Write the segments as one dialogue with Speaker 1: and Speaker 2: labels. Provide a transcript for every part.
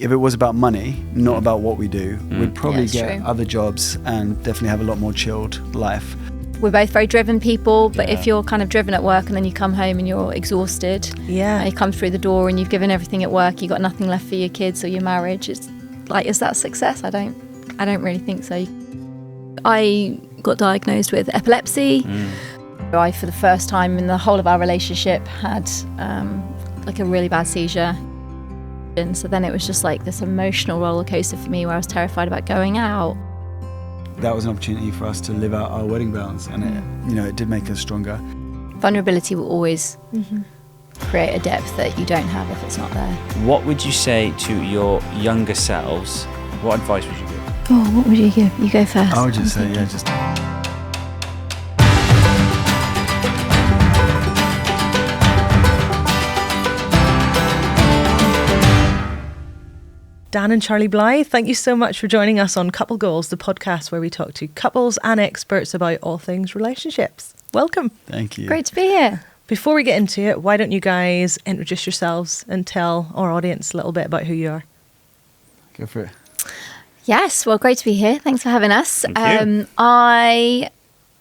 Speaker 1: If it was about money, not about what we do, we'd probably get
Speaker 2: true.
Speaker 1: other jobs and definitely have a lot more chilled life.
Speaker 2: We're both very driven people, but if you're kind of driven at work and then you come home and you're exhausted, and you come through the door and you've given everything at work, you've got nothing left for your kids or your marriage, it's like, is that success? I don't really think so. I got diagnosed with epilepsy. I, for the first time in the whole of our relationship, had like a really bad seizure. And so then it was just like this emotional roller coaster for me where I was terrified about going out.
Speaker 1: That was an opportunity for us to live out our wedding vows, and it did make us stronger.
Speaker 2: Vulnerability will always create a depth that you don't have if it's not there.
Speaker 3: What would you say to your younger selves? What advice would you give?
Speaker 2: Oh, what would you give? You go first.
Speaker 1: I would just say,
Speaker 4: Dan and Charlie Blythe, thank you so much for joining us on Couple Goals, the podcast where we talk to couples and experts about all things relationships. Welcome.
Speaker 1: Thank you.
Speaker 2: Great to be here.
Speaker 4: Before we get into it, why don't you guys introduce yourselves and tell our audience a little bit about who you are?
Speaker 1: Go for it.
Speaker 2: Yes, well, great to be here. Thanks for having us.
Speaker 3: Thank you.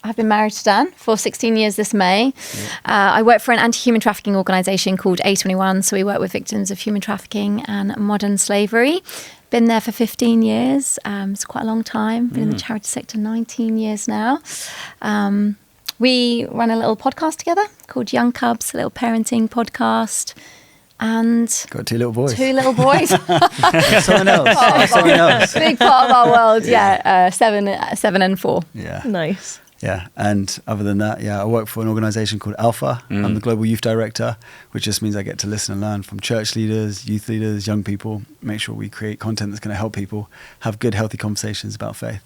Speaker 2: I've been married to Dan for 16 years this May. I work for an anti-human trafficking organisation called A21, so we work with victims of human trafficking and modern slavery. Been there for 15 years. It's quite a long time. Been in the charity sector 19 years now. We run a little podcast together called Young Cubs, a little parenting podcast. And
Speaker 1: got two little boys. Someone else.
Speaker 2: Big part of our world, 7 and 4.
Speaker 1: Yeah.
Speaker 4: Nice.
Speaker 1: Yeah, and other than that, I work for an organisation called Alpha. I'm the Global Youth Director, which just means I get to listen and learn from church leaders, youth leaders, young people, make sure we create content that's going to help people have good, healthy conversations about faith.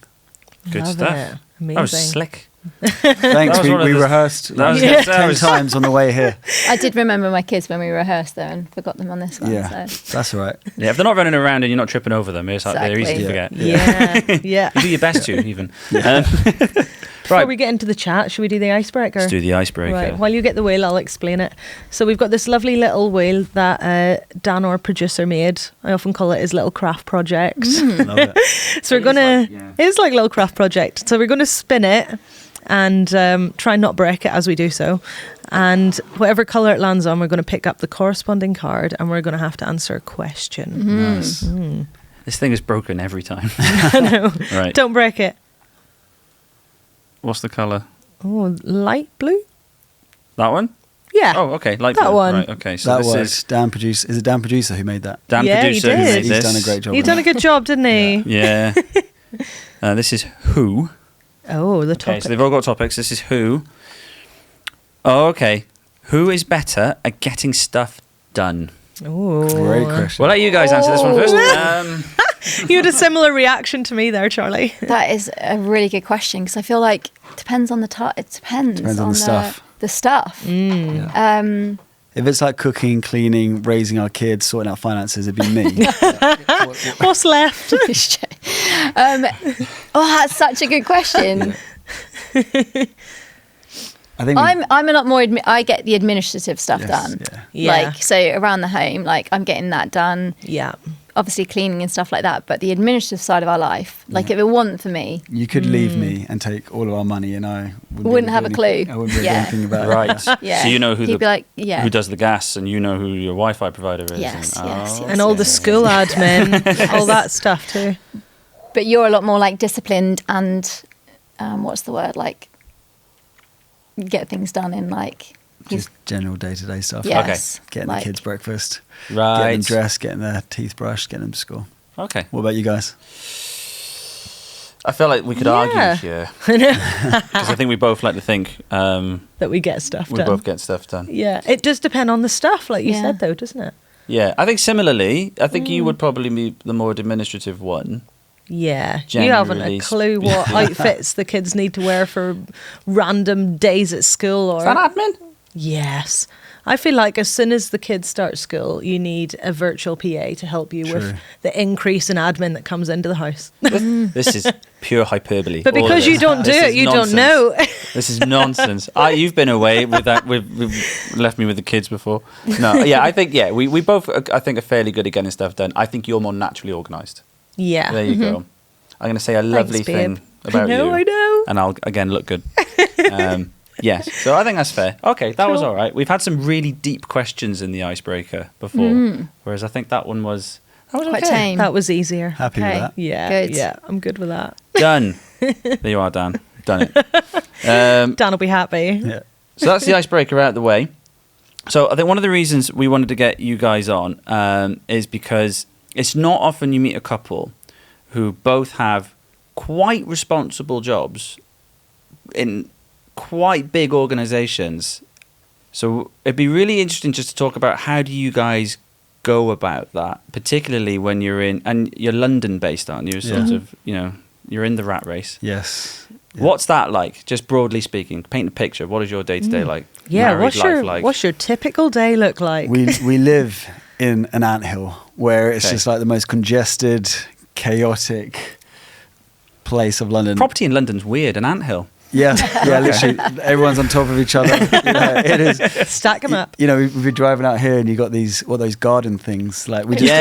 Speaker 3: Good
Speaker 4: Love
Speaker 3: stuff.
Speaker 4: it. Amazing.
Speaker 3: That was slick.
Speaker 1: Thanks, we rehearsed 10 times on the way here.
Speaker 2: I did remember my kids when we rehearsed though and forgot them on this one.
Speaker 1: Yeah,
Speaker 2: so.
Speaker 1: that's all right.
Speaker 3: Yeah, if they're not running around and you're not tripping over them, it's like they're easy to forget.
Speaker 4: Yeah.
Speaker 3: You do your best to, even.
Speaker 4: Before we get into the chat, should we do the icebreaker?
Speaker 3: Let's do the icebreaker.
Speaker 4: Right, while you get the wheel, I'll explain it. So we've got this lovely little wheel that Dan, our producer, made. I often call it his little craft project.
Speaker 1: Love it.
Speaker 4: So it's like a little craft project. So we're going to spin it and try and not break it as we do so. And whatever colour it lands on, we're going to pick up the corresponding card and we're going to have to answer a question.
Speaker 1: Nice.
Speaker 3: This thing is broken every time.
Speaker 4: I know.
Speaker 3: Right.
Speaker 4: Don't break it.
Speaker 3: What's the colour?
Speaker 4: Oh, light blue?
Speaker 3: That one?
Speaker 4: Yeah.
Speaker 3: Oh, okay. Light
Speaker 4: That
Speaker 3: blue.
Speaker 4: one.
Speaker 3: Right, okay. So
Speaker 1: That
Speaker 3: this
Speaker 1: works.
Speaker 3: is
Speaker 1: Dan Producer. Is it Dan Producer who made that?
Speaker 3: Dan
Speaker 4: Yeah, he
Speaker 3: Producer who
Speaker 4: did.
Speaker 3: made this.
Speaker 1: He's done a great job.
Speaker 4: You've done a good job, didn't he?
Speaker 3: Yeah. This is who.
Speaker 4: Oh, the
Speaker 3: Okay,
Speaker 4: topic.
Speaker 3: so they've all got topics. This is who. Oh, okay. Who is better at getting stuff done?
Speaker 4: Oh,
Speaker 1: Great question.
Speaker 3: We'll let you guys answer this one first.
Speaker 4: You had a similar reaction to me there, Charlie.
Speaker 2: That is a really good question because I feel like it depends on the it depends on
Speaker 1: the stuff.
Speaker 2: The stuff.
Speaker 1: Yeah. If it's like cooking, cleaning, raising our kids, sorting out finances, it'd be me.
Speaker 4: What's left?
Speaker 2: That's such a good question.
Speaker 1: I think
Speaker 2: I'm a lot more. I get the administrative stuff done.
Speaker 4: Yeah.
Speaker 2: Like so around the home, like I'm getting that done.
Speaker 4: Yeah.
Speaker 2: Obviously cleaning and stuff like that, but the administrative side of our life, like if it wasn't for me,
Speaker 1: you could leave me and take all of our money, and I
Speaker 2: wouldn't have a clue.
Speaker 1: I wouldn't be able to do anything about it.
Speaker 3: Right.
Speaker 2: Yeah.
Speaker 3: So you know who
Speaker 2: You'd be like, yeah.
Speaker 3: who does the gas, and you know who your Wi-Fi provider is.
Speaker 2: Yes,
Speaker 3: and,
Speaker 2: yes, yes.
Speaker 4: And all the school admin, all that stuff too.
Speaker 2: But you're a lot more like disciplined and what's the word, like get things done in like
Speaker 1: Just general day-to-day stuff.
Speaker 2: yes,
Speaker 1: Getting
Speaker 2: like,
Speaker 1: the kids breakfast,
Speaker 3: Right.
Speaker 1: getting them dressed, getting their teeth brushed, getting them to school.
Speaker 3: Okay.
Speaker 1: What about you guys?
Speaker 3: I feel like we could argue here. Because I think we both like to think
Speaker 4: that we get stuff
Speaker 3: we
Speaker 4: done.
Speaker 3: both get stuff done.
Speaker 4: Yeah, it does depend on the stuff, like you said, though, doesn't it?
Speaker 3: Yeah, I think similarly, I think you would probably be the more administrative one.
Speaker 4: Yeah, you haven't a
Speaker 3: Generally
Speaker 4: clue what outfits the kids need to wear for random days at school, or
Speaker 3: Is that admin?
Speaker 4: Yes. I feel like as soon as the kids start school, you need a virtual PA to help you with the increase in admin that comes into the house.
Speaker 3: This is pure hyperbole.
Speaker 4: But because you don't do it, you don't know.
Speaker 3: This is nonsense. You've been away with that. We've left me with the kids before. No, yeah, I think we both I think are fairly good at getting stuff done. I think you're more naturally organised.
Speaker 4: Yeah.
Speaker 3: There you go. I'm going to say a lovely thing about you.
Speaker 4: I know.
Speaker 3: And I'll again look good. Yes, so I think that's fair. Okay, that was all right. We've had some really deep questions in the icebreaker before, whereas I think that one was
Speaker 2: quite
Speaker 3: okay.
Speaker 2: tame.
Speaker 4: That was easier.
Speaker 1: Happy with that.
Speaker 4: Yeah.
Speaker 2: Good.
Speaker 4: Yeah, I'm good with that.
Speaker 3: Done. There you are, Dan. Done it.
Speaker 4: Dan will be happy.
Speaker 1: Yeah.
Speaker 3: So that's the icebreaker out of the way. So I think one of the reasons we wanted to get you guys on is because it's not often you meet a couple who both have quite responsible jobs in quite big organizations. So it'd be really interesting just to talk about how do you guys go about that, particularly when you're in, and you're London based, aren't you? Sort of, you're in the rat race.
Speaker 1: Yes. Yeah.
Speaker 3: What's that like? Just broadly speaking, paint a picture. What is your day to day like?
Speaker 4: Yeah,
Speaker 3: Married life like?
Speaker 4: what's your typical day look like?
Speaker 1: We live in an anthill where it's just like the most congested, chaotic place of London.
Speaker 3: Property in London's weird, an anthill.
Speaker 1: Yeah, literally, everyone's on top of each other. It is.
Speaker 4: Stack them up.
Speaker 1: We've been driving out here, and you got those garden things. Like we just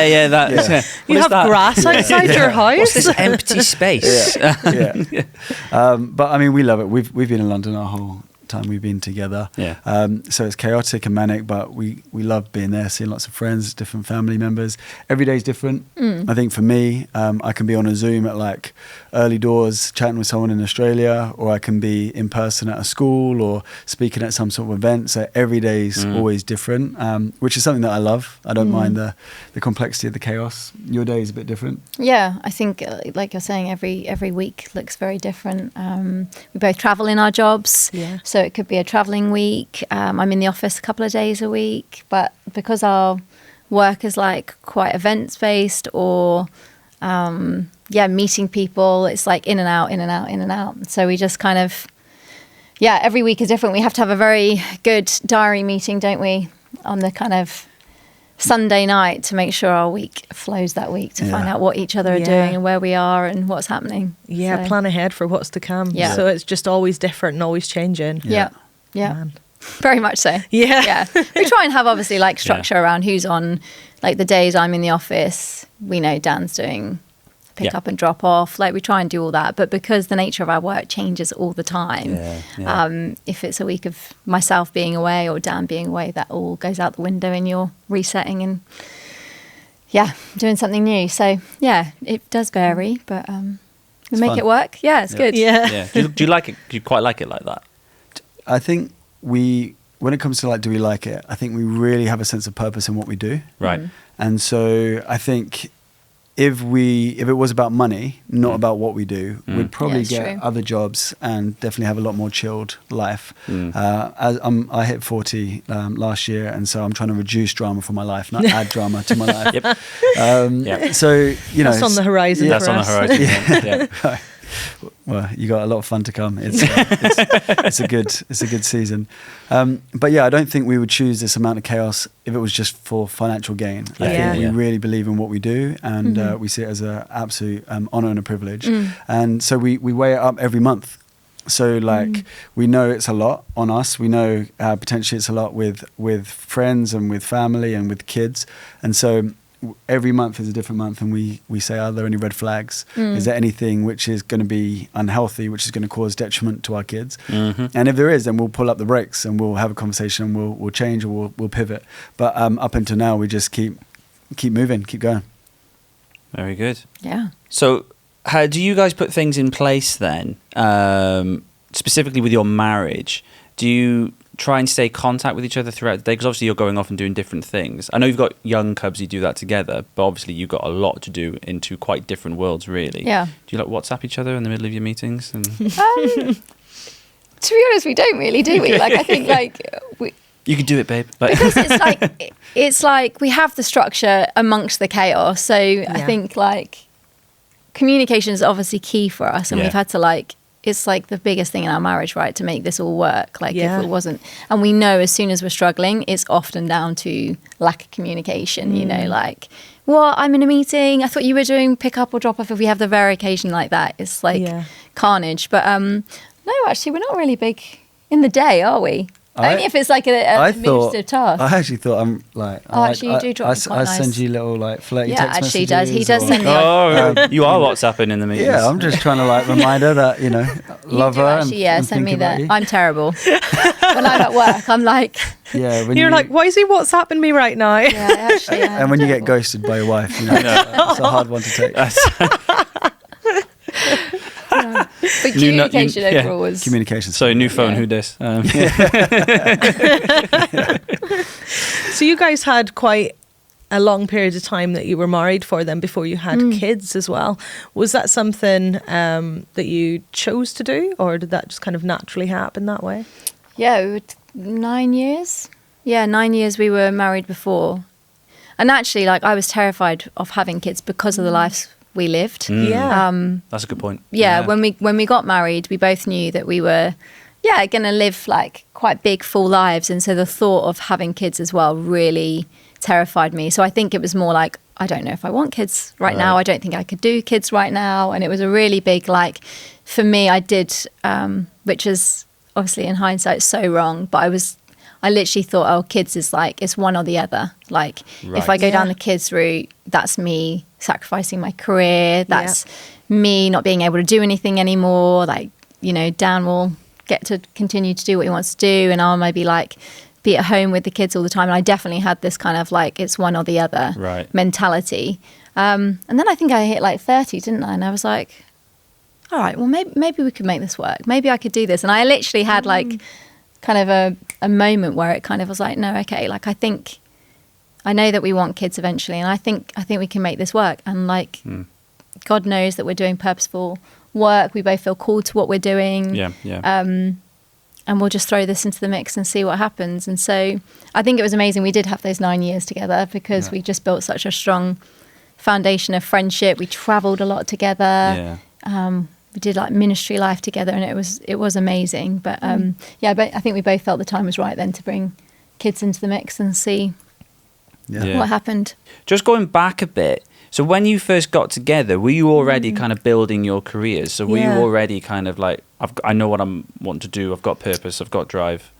Speaker 4: You have grass outside your house.
Speaker 3: What's this empty space?
Speaker 1: But I mean, we love it. We've been in London our whole time we've been together.
Speaker 3: Yeah.
Speaker 1: So it's chaotic and manic, but we love being there, seeing lots of friends, different family members. Every day's different. I think for me, I can be on a Zoom at like early doors chatting with someone in Australia, or I can be in person at a school or speaking at some sort of event. So every day's always different, which is something that I love. I don't mind the complexity of the chaos. Your day is a bit different.
Speaker 2: Yeah, I think like you're saying, every week looks very different. We both travel in our jobs.
Speaker 4: Yeah.
Speaker 2: So it could be a travelling week. I'm in the office a couple of days a week, but because our work is like quite events based or meeting people, it's like in and out, in and out, in and out. So we just kind of, every week is different. We have to have a very good diary meeting, don't we, on the kind of Sunday night to make sure our week flows that week, to find out what each other are doing and where we are and what's happening.
Speaker 4: Yeah, plan ahead for what's to come.
Speaker 2: Yeah.
Speaker 4: So it's just always different and always changing.
Speaker 2: Yeah.
Speaker 4: Man.
Speaker 2: Very much so.
Speaker 4: Yeah.
Speaker 2: We try and have obviously like structure around who's on, like the days I'm in the office, we know Dan's doing pick up and drop off. Like we try and do all that. But because the nature of our work changes all the time, if it's a week of myself being away or Dan being away, that all goes out the window and you're resetting and doing something new. So it does vary, but we make it work. Yeah, it's good.
Speaker 3: Yeah. Do you like it? Do you quite like it like that?
Speaker 1: I think when it comes to like, do we like it? I think we really have a sense of purpose in what we do.
Speaker 3: Right.
Speaker 1: And so I think if it was about money, not about what we do, we'd probably get
Speaker 2: true.
Speaker 1: other jobs and definitely have a lot more chilled life. I hit 40 last year, and so I'm trying to reduce drama from my life, not add drama to my life. So
Speaker 4: that's on the horizon.
Speaker 3: That's on the horizon.
Speaker 1: Right. Well, you got a lot of fun to come. It's a good season. But I don't think we would choose this amount of chaos if it was just for financial gain. I think we really believe in what we do, and we see it as an absolute honour and a privilege. And so we weigh it up every month. So we know it's a lot on us. We know potentially it's a lot with friends and with family and with kids. And so every month is a different month, and we say, are there any red flags? Is there anything which is going to be unhealthy, which is going to cause detriment to our kids? And if there is, then we'll pull up the brakes and we'll have a conversation, and we'll change, or we'll pivot. But up until now, we just keep moving, keep going.
Speaker 3: Very good.
Speaker 2: Yeah.
Speaker 3: So how do you guys put things in place then, specifically with your marriage? Do you try and stay in contact with each other throughout the day? Because obviously you're going off and doing different things. I know you've got young cubs, you do that together, but obviously you've got a lot to do in two quite different worlds, really.
Speaker 2: Yeah.
Speaker 3: Do you WhatsApp each other in the middle of your meetings? And
Speaker 2: To be honest, we don't really, do we? Like, I think
Speaker 3: you can do it, babe.
Speaker 2: Because it's like we have the structure amongst the chaos. So I think communication is obviously key for us, and we've had to it's like the biggest thing in our marriage, right? To make this all work. Like if it wasn't, and we know as soon as we're struggling, it's often down to lack of communication, you know, like, what, I'm in a meeting, I thought you were doing pick up or drop off. If we have the very occasion like that, it's like carnage. But no, actually, we're not really big in the day, are we? Only if it's like an administrative task.
Speaker 1: I actually thought I'm like.
Speaker 2: Actually, you do drop me quite
Speaker 1: I
Speaker 2: nice.
Speaker 1: send you little like flirty text messages.
Speaker 2: He does. He does send me.
Speaker 3: You are WhatsApping in the meetings.
Speaker 1: Yeah, I'm just trying to like remind her that, you know, love her.
Speaker 2: Actually,
Speaker 1: and
Speaker 2: send me
Speaker 1: think
Speaker 2: that.
Speaker 1: about you.
Speaker 2: I'm terrible. When I'm at work, I'm like.
Speaker 1: Yeah, when
Speaker 4: You're like, why is he WhatsApping me right now?
Speaker 2: Yeah, actually.
Speaker 1: And when you get ghosted by your wife, you know, it's a hard one to take.
Speaker 2: But communication overall was.
Speaker 1: Communication.
Speaker 3: So new phone, who dis?
Speaker 4: So you guys had quite a long period of time that you were married for then before you had kids as well. Was that something that you chose to do, or did that just kind of naturally happen that way?
Speaker 2: Yeah, we were 9 years. Yeah, 9 years we were married before. And actually, like, I was terrified of having kids because of the lives we lived.
Speaker 4: Yeah.
Speaker 3: That's a good point.
Speaker 2: Yeah, when we got married, we both knew that we were, going to live like quite big, full lives. And so the thought of having kids as well really terrified me. So I think it was more like, I don't know if I want kids right now. I don't think I could do kids right now. And it was a really big, like, for me, I did, which is obviously in hindsight so wrong, but I literally thought, oh, kids is like, it's one or the other. Like, if I go down the kids route, that's me sacrificing my career. That's me not being able to do anything anymore. Like, you know, Dan will get to continue to do what he wants to do, and I'll maybe like be at home with the kids all the time. And I definitely had this kind of like, it's one or the other mentality. And then I think I hit like 30, didn't I? And I was like, all right, well, maybe we could make this work. Maybe I could do this. And I literally had like kind of a moment where it kind of was like, no, okay, like I know that we want kids eventually, and I think we can make this work. And like, God knows that we're doing purposeful work. We both feel called to what we're doing. And we'll just throw this into the mix and see what happens. And so I think it was amazing. We did have those 9 years together because we just built such a strong foundation of friendship. We traveled a lot together. We did like ministry life together, and it was amazing. But but I think we both felt the time was right then to bring kids into the mix and see what happened.
Speaker 3: Just going back a bit, so when you first got together, were you already kind of building your careers? So were you already kind of like, I know what I want to do, I've got purpose, I've got drive?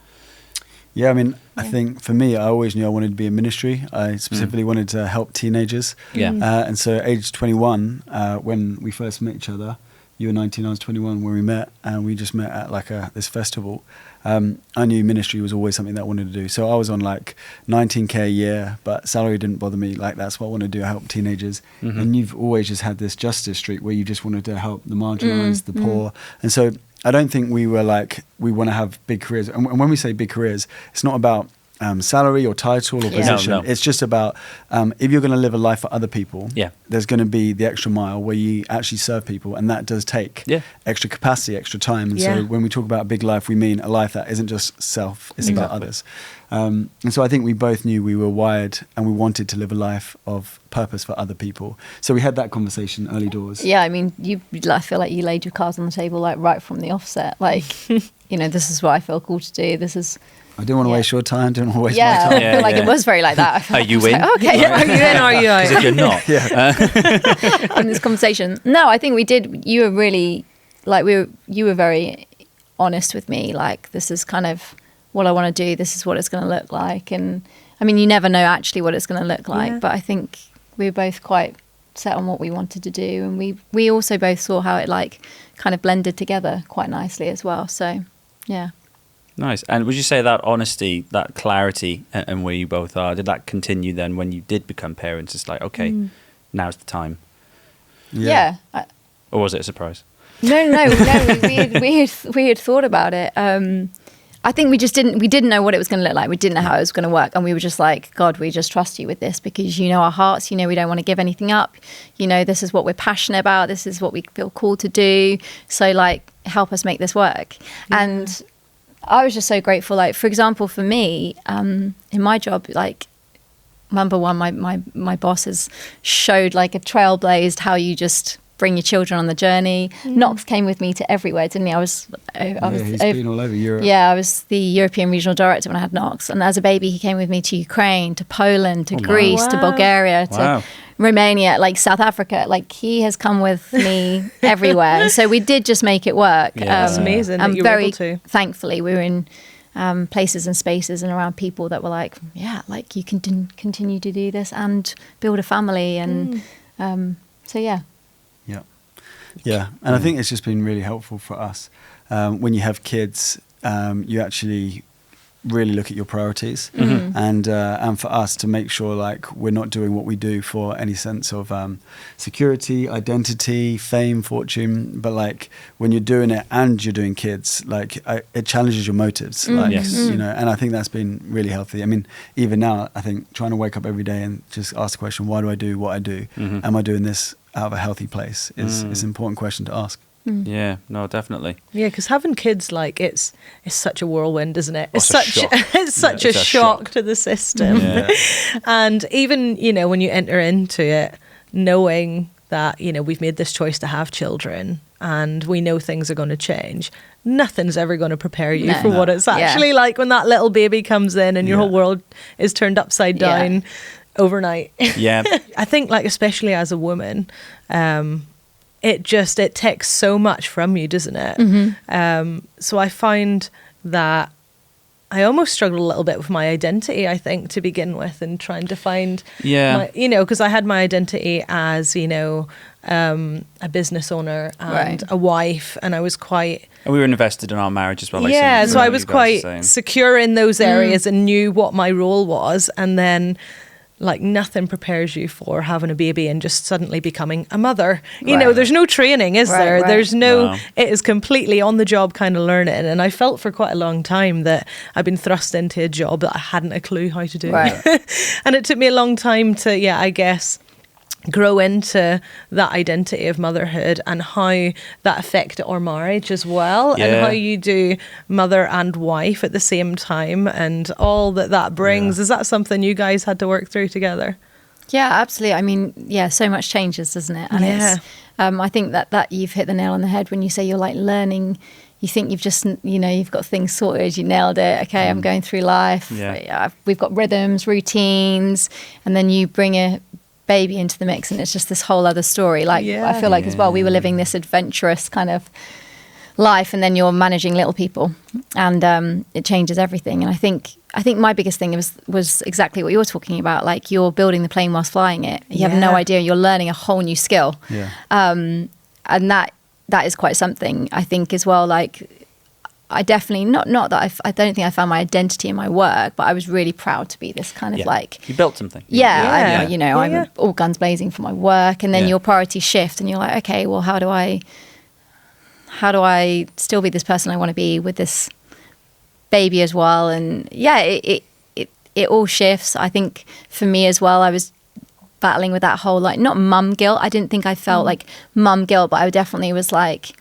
Speaker 1: Yeah, I mean, I think for me, I always knew I wanted to be in ministry. I specifically wanted to help teenagers. And so at age 21, when we first met each other, you were 19, I was 21 when we met, and we just met at like this festival. I knew ministry was always something that I wanted to do. So I was on like 19K a year, but salary didn't bother me. Like, that's what I want to do, help teenagers. And you've always just had this justice streak where you just wanted to help the marginalized, the poor. And so I don't think we were like, we want to have big careers. And when we say big careers, it's not about salary or title or position. No. It's just about if you're going to live a life for other people, there's going to be the extra mile where you actually serve people, and that does take extra capacity, extra time. And so when we talk about a big life, we mean a life that isn't just self, it's about others. And so I think we both knew we were wired and we wanted to live a life of purpose for other people. So we had that conversation early doors.
Speaker 2: Yeah, I mean, I feel like you laid your cards on the table like right from the offset. Like, you know, this is what I feel called to do. This is...
Speaker 1: I didn't want to waste your time, didn't want to waste my time.
Speaker 2: I feel like it was very like that.
Speaker 3: Are you in?
Speaker 2: Like, okay, are you in or are you out?
Speaker 3: Because if you're not.
Speaker 2: In this conversation. No, I think we did. You were really, like, you were very honest with me. Like, this is kind of what I want to do. This is what it's going to look like. And, I mean, you never know actually what it's going to look like. But I think we were both quite set on what we wanted to do. And we also both saw how it, like, kind of blended together quite nicely as well. So, yeah.
Speaker 3: Nice. And would you say that honesty, that clarity, and where you both are, did that continue then when you did become parents? It's like, okay, now's the time.
Speaker 2: Yeah.
Speaker 3: Or was it a surprise?
Speaker 2: No. We had thought about it. I think we didn't know what it was going to look like. We didn't know how it was going to work. And we were just like, God, we just trust you with this because you know our hearts, you know, we don't want to give anything up. You know, this is what we're passionate about. This is what we feel called to do. So like, help us make this work. Yeah. And I was just so grateful. Like, for example, for me, in my job, like, number one, my boss has showed like a trailblazed how you just bring your children on the journey. Knox came with me to everywhere, didn't he?
Speaker 1: He's been all over Europe.
Speaker 2: Yeah, I was the European regional director when I had Knox, and as a baby he came with me to Ukraine, to Poland, to Greece, to Bulgaria, to Romania, like South Africa. Like, he has come with me everywhere. So we did just make it work.
Speaker 4: It's amazing that you were able to.
Speaker 2: Thankfully, we were in places and spaces and around people that were like, yeah, like you can continue to do this and build a family. And so, yeah.
Speaker 1: Yeah. And I think it's just been really helpful for us. When you have kids, you actually really look at your priorities, and for us to make sure like we're not doing what we do for any sense of security, identity, fame, fortune, but like when you're doing it and you're doing kids, like it challenges your motives, like you know. And I think that's been really healthy. I mean, even now, I think trying to wake up every day and just ask the question, why do I do what I do? Am I doing this out of a healthy place? Is an important question to ask.
Speaker 3: Yeah, no, definitely.
Speaker 4: Yeah, because having kids, like, it's such a whirlwind, isn't it?
Speaker 3: It's
Speaker 4: such a shock to the system.
Speaker 3: Yeah.
Speaker 4: And even, you know, when you enter into it, knowing that, you know, we've made this choice to have children and we know things are going to change, nothing's ever going to prepare you for what it's actually like when that little baby comes in and your whole world is turned upside down overnight.
Speaker 3: Yeah.
Speaker 4: I think, like, especially as a woman, it takes so much from you, doesn't it? So I find that I almost struggled a little bit with my identity, I think, to begin with, and trying to find, you know, because I had my identity as, you know, a business owner and a wife, and I was quite...
Speaker 3: And we were invested in our marriage as well. Like
Speaker 4: so I was quite secure in those areas and knew what my role was, and then... like, nothing prepares you for having a baby and just suddenly becoming a mother. You know, there's no training, is there?
Speaker 2: Right.
Speaker 4: There's no, it is completely on the job kind of learning. And I felt for quite a long time that I'd been thrust into a job that I hadn't a clue how to do.
Speaker 2: Right.
Speaker 4: And it took me a long time to, I guess, grow into that identity of motherhood and how that affected our marriage as well, and how you do mother and wife at the same time and all that brings. Is that something you guys had to work through together?
Speaker 2: Yeah, absolutely. I mean, so much changes, doesn't it? And it's, I think that you've hit the nail on the head when you say you're like learning. You think you've just, you know, you've got things sorted, you nailed it. Okay, I'm going through life. We've got rhythms, routines, and then you bring a baby into the mix and it's just this whole other story. Like, I feel like as well, we were living this adventurous kind of life, and then you're managing little people, and it changes everything. And I think my biggest thing was exactly what you're talking about. Like, you're building the plane whilst flying it. You have no idea. You're learning a whole new skill. And that is quite something, I think, as well. Like, I definitely not that I don't think I found my identity in my work, but I was really proud to be this kind of like,
Speaker 3: you built something.
Speaker 2: I'm all guns blazing for my work, and then your priorities shift, and you're like, okay, well, how do I still be this person I want to be with this baby as well? And it all shifts. I think for me as well, I was battling with that whole, like, not mum guilt. I didn't think I felt like mum guilt, but I definitely was like,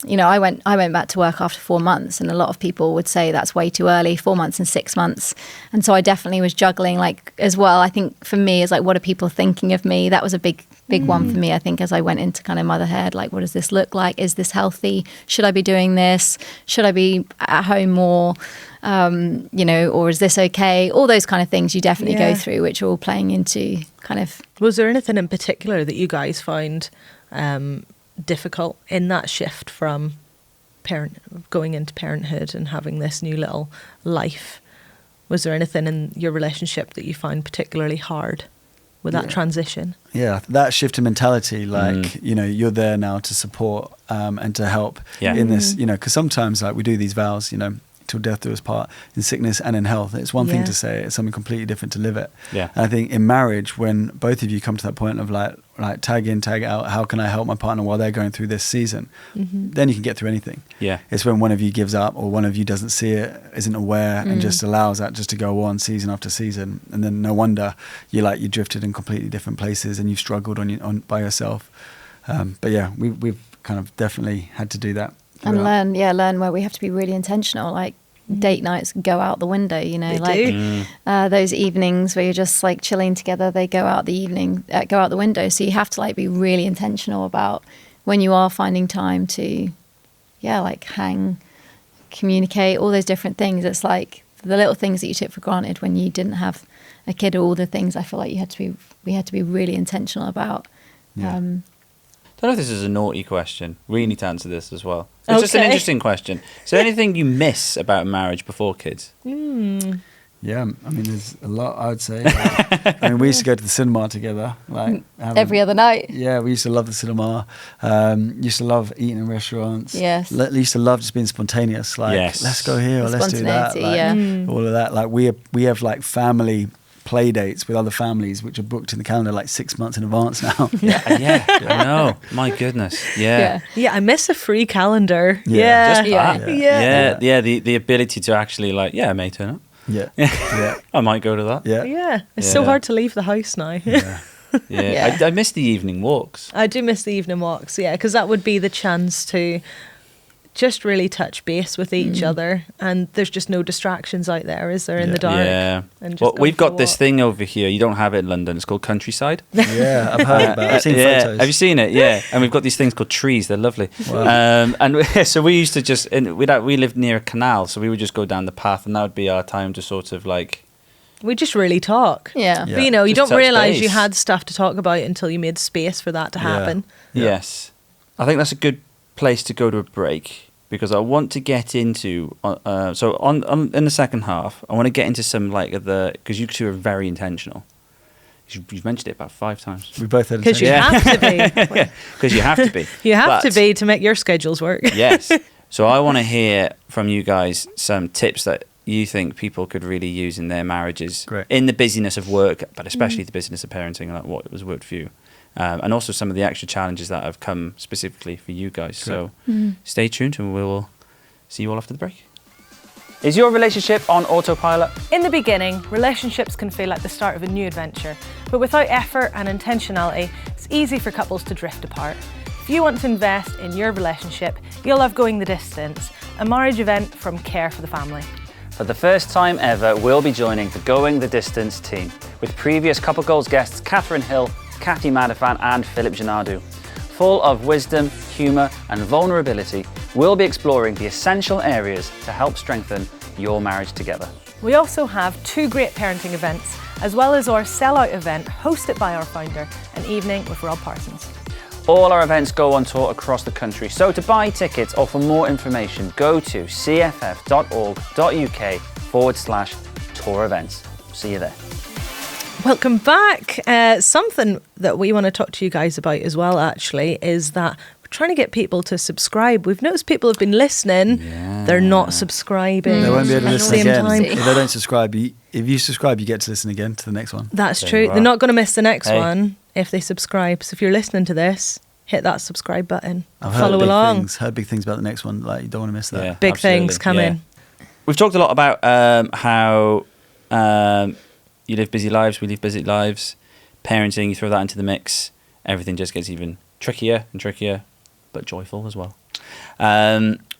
Speaker 2: you know, I went back to work after 4 months, and a lot of people would say that's way too early, 4 months and 6 months. And so I definitely was juggling, like, as well. I think for me is like, what are people thinking of me? That was a big one for me, I think, as I went into kind of motherhood. Like, what does this look like? Is this healthy? Should I be doing this? Should I be at home more? You know, or is this okay? All those kind of things you definitely go through, which are all playing into kind of...
Speaker 4: Was there anything in particular that you guys found difficult in that shift from going into parenthood and having this new little life? Was there anything in your relationship that you find particularly hard with that transition? Yeah,
Speaker 1: that shift in mentality, like, you know, you're there now to support and to help in this, you know, because sometimes, like, we do these vows, you know, till death do us part, in sickness and in health. It's one thing to say it, it's something completely different to live it. And I think in marriage, when both of you come to that point of like tag in, tag out, how can I help my partner while they're going through this season? Then you can get through anything. It's when one of you gives up or one of you doesn't see it, isn't aware, and just allows that just to go on season after season. And then no wonder you drifted in completely different places and you've struggled on by yourself. But yeah, we've kind of definitely had to do that.
Speaker 2: And learn where we have to be really intentional. Like, date nights go out the window, you know,
Speaker 4: They
Speaker 2: like those evenings where you're just like chilling together, they go out the window. So you have to like be really intentional about when you are finding time to, like hang, communicate, all those different things. It's like the little things that you took for granted when you didn't have a kid, or all the things I feel like we had to be really intentional about.
Speaker 1: Yeah.
Speaker 3: I don't know if this is a naughty question. We need to answer this as well. It's just an interesting question. Is there anything you miss about marriage before kids?
Speaker 1: Yeah, I mean, there's a lot, I would say. Like, I mean, we used to go to the cinema together. Like
Speaker 2: Every other night.
Speaker 1: Yeah, we used to love the cinema. Used to love eating in restaurants.
Speaker 2: Yes.
Speaker 1: Used to love just being spontaneous. Like, let's go here or let's do that. Like, all of that. Like, we have like family play dates with other families which are booked in the calendar like 6 months in advance now.
Speaker 3: I know. My goodness. Yeah,
Speaker 4: I miss a free calendar.
Speaker 3: Just
Speaker 4: Yeah.
Speaker 3: The ability to actually like, I may turn up.
Speaker 1: Yeah.
Speaker 3: I might go to that.
Speaker 4: It's so hard to leave the house now.
Speaker 3: I miss the evening walks.
Speaker 4: I do miss the evening walks, because that would be the chance to just really touch base with each other, and there's just no distractions out there, is there, in the dark? And just
Speaker 3: we've got this thing over here. You don't have it in London. It's called countryside.
Speaker 1: Yeah, I've heard about it. I've seen photos.
Speaker 3: Have you seen it? Yeah. And we've got these things called trees. They're lovely.
Speaker 1: Wow.
Speaker 3: And so we used to just, we lived near a canal, so we would just go down the path, and that would be our time to sort of like...
Speaker 4: We just really talk.
Speaker 2: Yeah.
Speaker 4: But, you know, you
Speaker 3: Just
Speaker 4: don't
Speaker 3: touch
Speaker 4: realise you
Speaker 3: base.
Speaker 4: had stuff to talk about until you made space for that to happen.
Speaker 3: Yes. I think that's a good place to go to a break, because I want to get into in the second half, I want to get into some like because you two are very intentional. You've mentioned it about 5 times.
Speaker 1: We both had
Speaker 4: Because you have to be.
Speaker 3: Because you have to be.
Speaker 4: You have to be to make your schedules work.
Speaker 3: Yes. So I want to hear from you guys some tips that you think people could really use in their marriages.
Speaker 1: Great.
Speaker 3: In the busyness of work, but especially the busyness of parenting, like what was worked for you. And also some of the extra challenges that have come specifically for you guys. So stay tuned, and we'll see you all after the break. Is your relationship on autopilot?
Speaker 4: In the beginning, relationships can feel like the start of a new adventure, but without effort and intentionality, it's easy for couples to drift apart. If you want to invest in your relationship, you'll love Going the Distance, a marriage event from Care for the Family.
Speaker 3: For the first time ever, we'll be joining the Going the Distance team with previous Couple Goals guests Catherine Hill, Kathy Madafan and Philip Janadu. Full of wisdom, humour and vulnerability, we'll be exploring the essential areas to help strengthen your marriage together.
Speaker 4: We also have 2 great parenting events, as well as our sellout event hosted by our founder, An Evening with Rob Parsons.
Speaker 3: All our events go on tour across the country, so to buy tickets or for more information, go to cff.org.uk/tour events. See you there.
Speaker 4: Welcome back. Something that we want to talk to you guys about as well, actually, is that we're trying to get people to subscribe. We've noticed people have been listening. They're not subscribing.
Speaker 1: They won't be able to
Speaker 4: at the
Speaker 1: listen
Speaker 4: same
Speaker 1: again.
Speaker 4: time.
Speaker 1: If they don't subscribe, if you subscribe, you get to listen again to the next one.
Speaker 4: That's
Speaker 3: There
Speaker 4: true.
Speaker 3: you
Speaker 4: They're
Speaker 3: are.
Speaker 4: not going to miss the next one if they subscribe. So if you're listening to this, hit that subscribe button. Follow along.
Speaker 1: Heard big things about the next one. Like, you don't want to miss that.
Speaker 3: Yeah.
Speaker 4: Big
Speaker 3: Absolutely,
Speaker 4: things coming.
Speaker 3: We've talked a lot about how you live busy lives, we live busy lives. Parenting, you throw that into the mix, everything just gets even trickier and trickier, but joyful as well.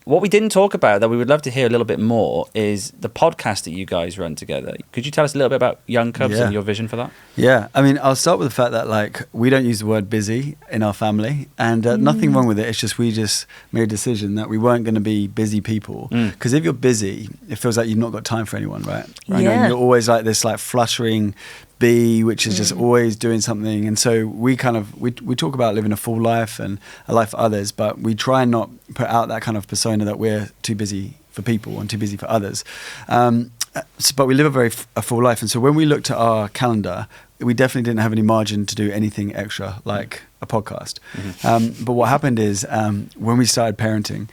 Speaker 3: What we didn't talk about that we would love to hear a little bit more is the podcast that you guys run together. Could you tell us a little bit about Young Cubs and your vision for that?
Speaker 1: Yeah, I mean, I'll start with the fact that like we don't use the word busy in our family, and nothing wrong with it. It's just we just made a decision that we weren't going to be busy people, because if you're busy, it feels like you've not got time for anyone, right? You know, you're always like this like fluttering bee, which is just always doing something. And so we kind of we talk about living a full life and a life for others, but we try and not put out that kind of persona that we're too busy for people and too busy for others. But we live a full life, and so when we looked at our calendar, we definitely didn't have any margin to do anything extra like a podcast. But what happened is when we started parenting,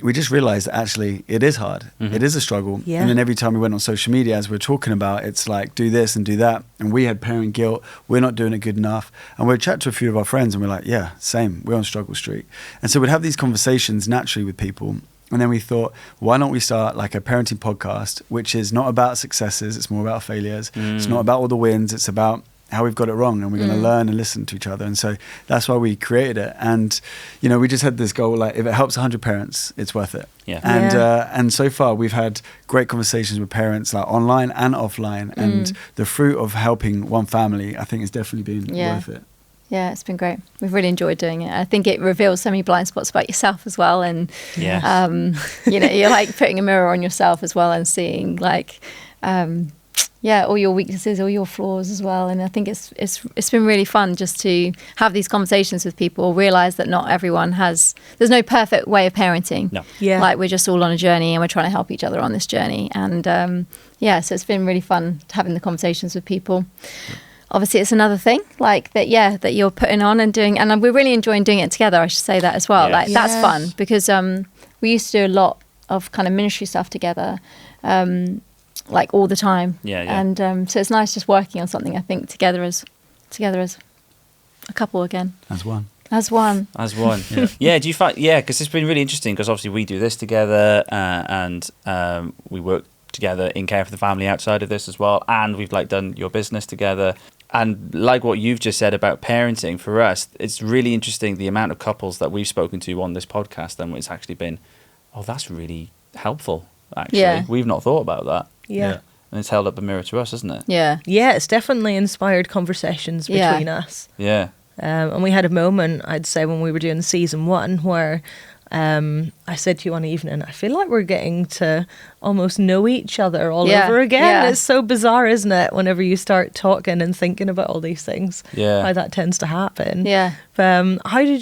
Speaker 1: we just realized that actually it is hard. It is a struggle.
Speaker 4: Yeah.
Speaker 1: And then every time we went on social media, as we're talking about, it's like do this and do that. And we had parent guilt. We're not doing it good enough. And we'd chat to a few of our friends and we're like, yeah, same. We're on struggle street. And so we'd have these conversations naturally with people. And then we thought, why don't we start like a parenting podcast, which is not about successes, it's more about failures. It's not about all the wins, it's about how we've got it wrong, and we're going to learn and listen to each other. And so that's why we created it. And we just had this goal, like, if it helps 100 parents, it's worth it. And so far we've had great conversations with parents, like online and offline, and the fruit of helping one family, I think, has definitely been worth it.
Speaker 2: Yeah, it's been great. We've really enjoyed doing it. I think it reveals so many blind spots about yourself as well. And, you're like putting a mirror on yourself as well and seeing like, all your weaknesses, all your flaws as well. And I think it's been really fun just to have these conversations with people, realize that not everyone there's no perfect way of parenting.
Speaker 3: No.
Speaker 4: Yeah.
Speaker 2: Like, we're just all on a journey and we're trying to help each other on this journey. And so it's been really fun having the conversations with people. Obviously, it's another thing like that you're putting on and doing, and we're really enjoying doing it together. I should say that as well. Like, that's fun, because we used to do a lot of kind of ministry stuff together, like all the time. And so it's nice just working on something, I think, together as a couple again.
Speaker 1: As one.
Speaker 3: Yeah. Do you find because it's been really interesting, because obviously we do this together, and we work together in care for the family outside of this as well, and we've like done your business together. And like what you've just said about parenting, for us, it's really interesting the amount of couples that we've spoken to on this podcast, and it's actually been, that's really helpful, actually.
Speaker 2: Yeah.
Speaker 3: We've not thought about that.
Speaker 4: Yeah.
Speaker 3: And it's held up a mirror to us, hasn't it?
Speaker 2: Yeah.
Speaker 4: Yeah, it's definitely inspired conversations between us.
Speaker 3: Yeah.
Speaker 4: And we had a moment, I'd say, when we were doing season 1 where I said to you one evening, I feel like we're getting to almost know each other all over again.
Speaker 2: Yeah.
Speaker 4: It's so bizarre, isn't it? Whenever you start talking and thinking about all these things,
Speaker 3: Yeah.
Speaker 4: how that tends to happen.
Speaker 2: Yeah.
Speaker 4: How do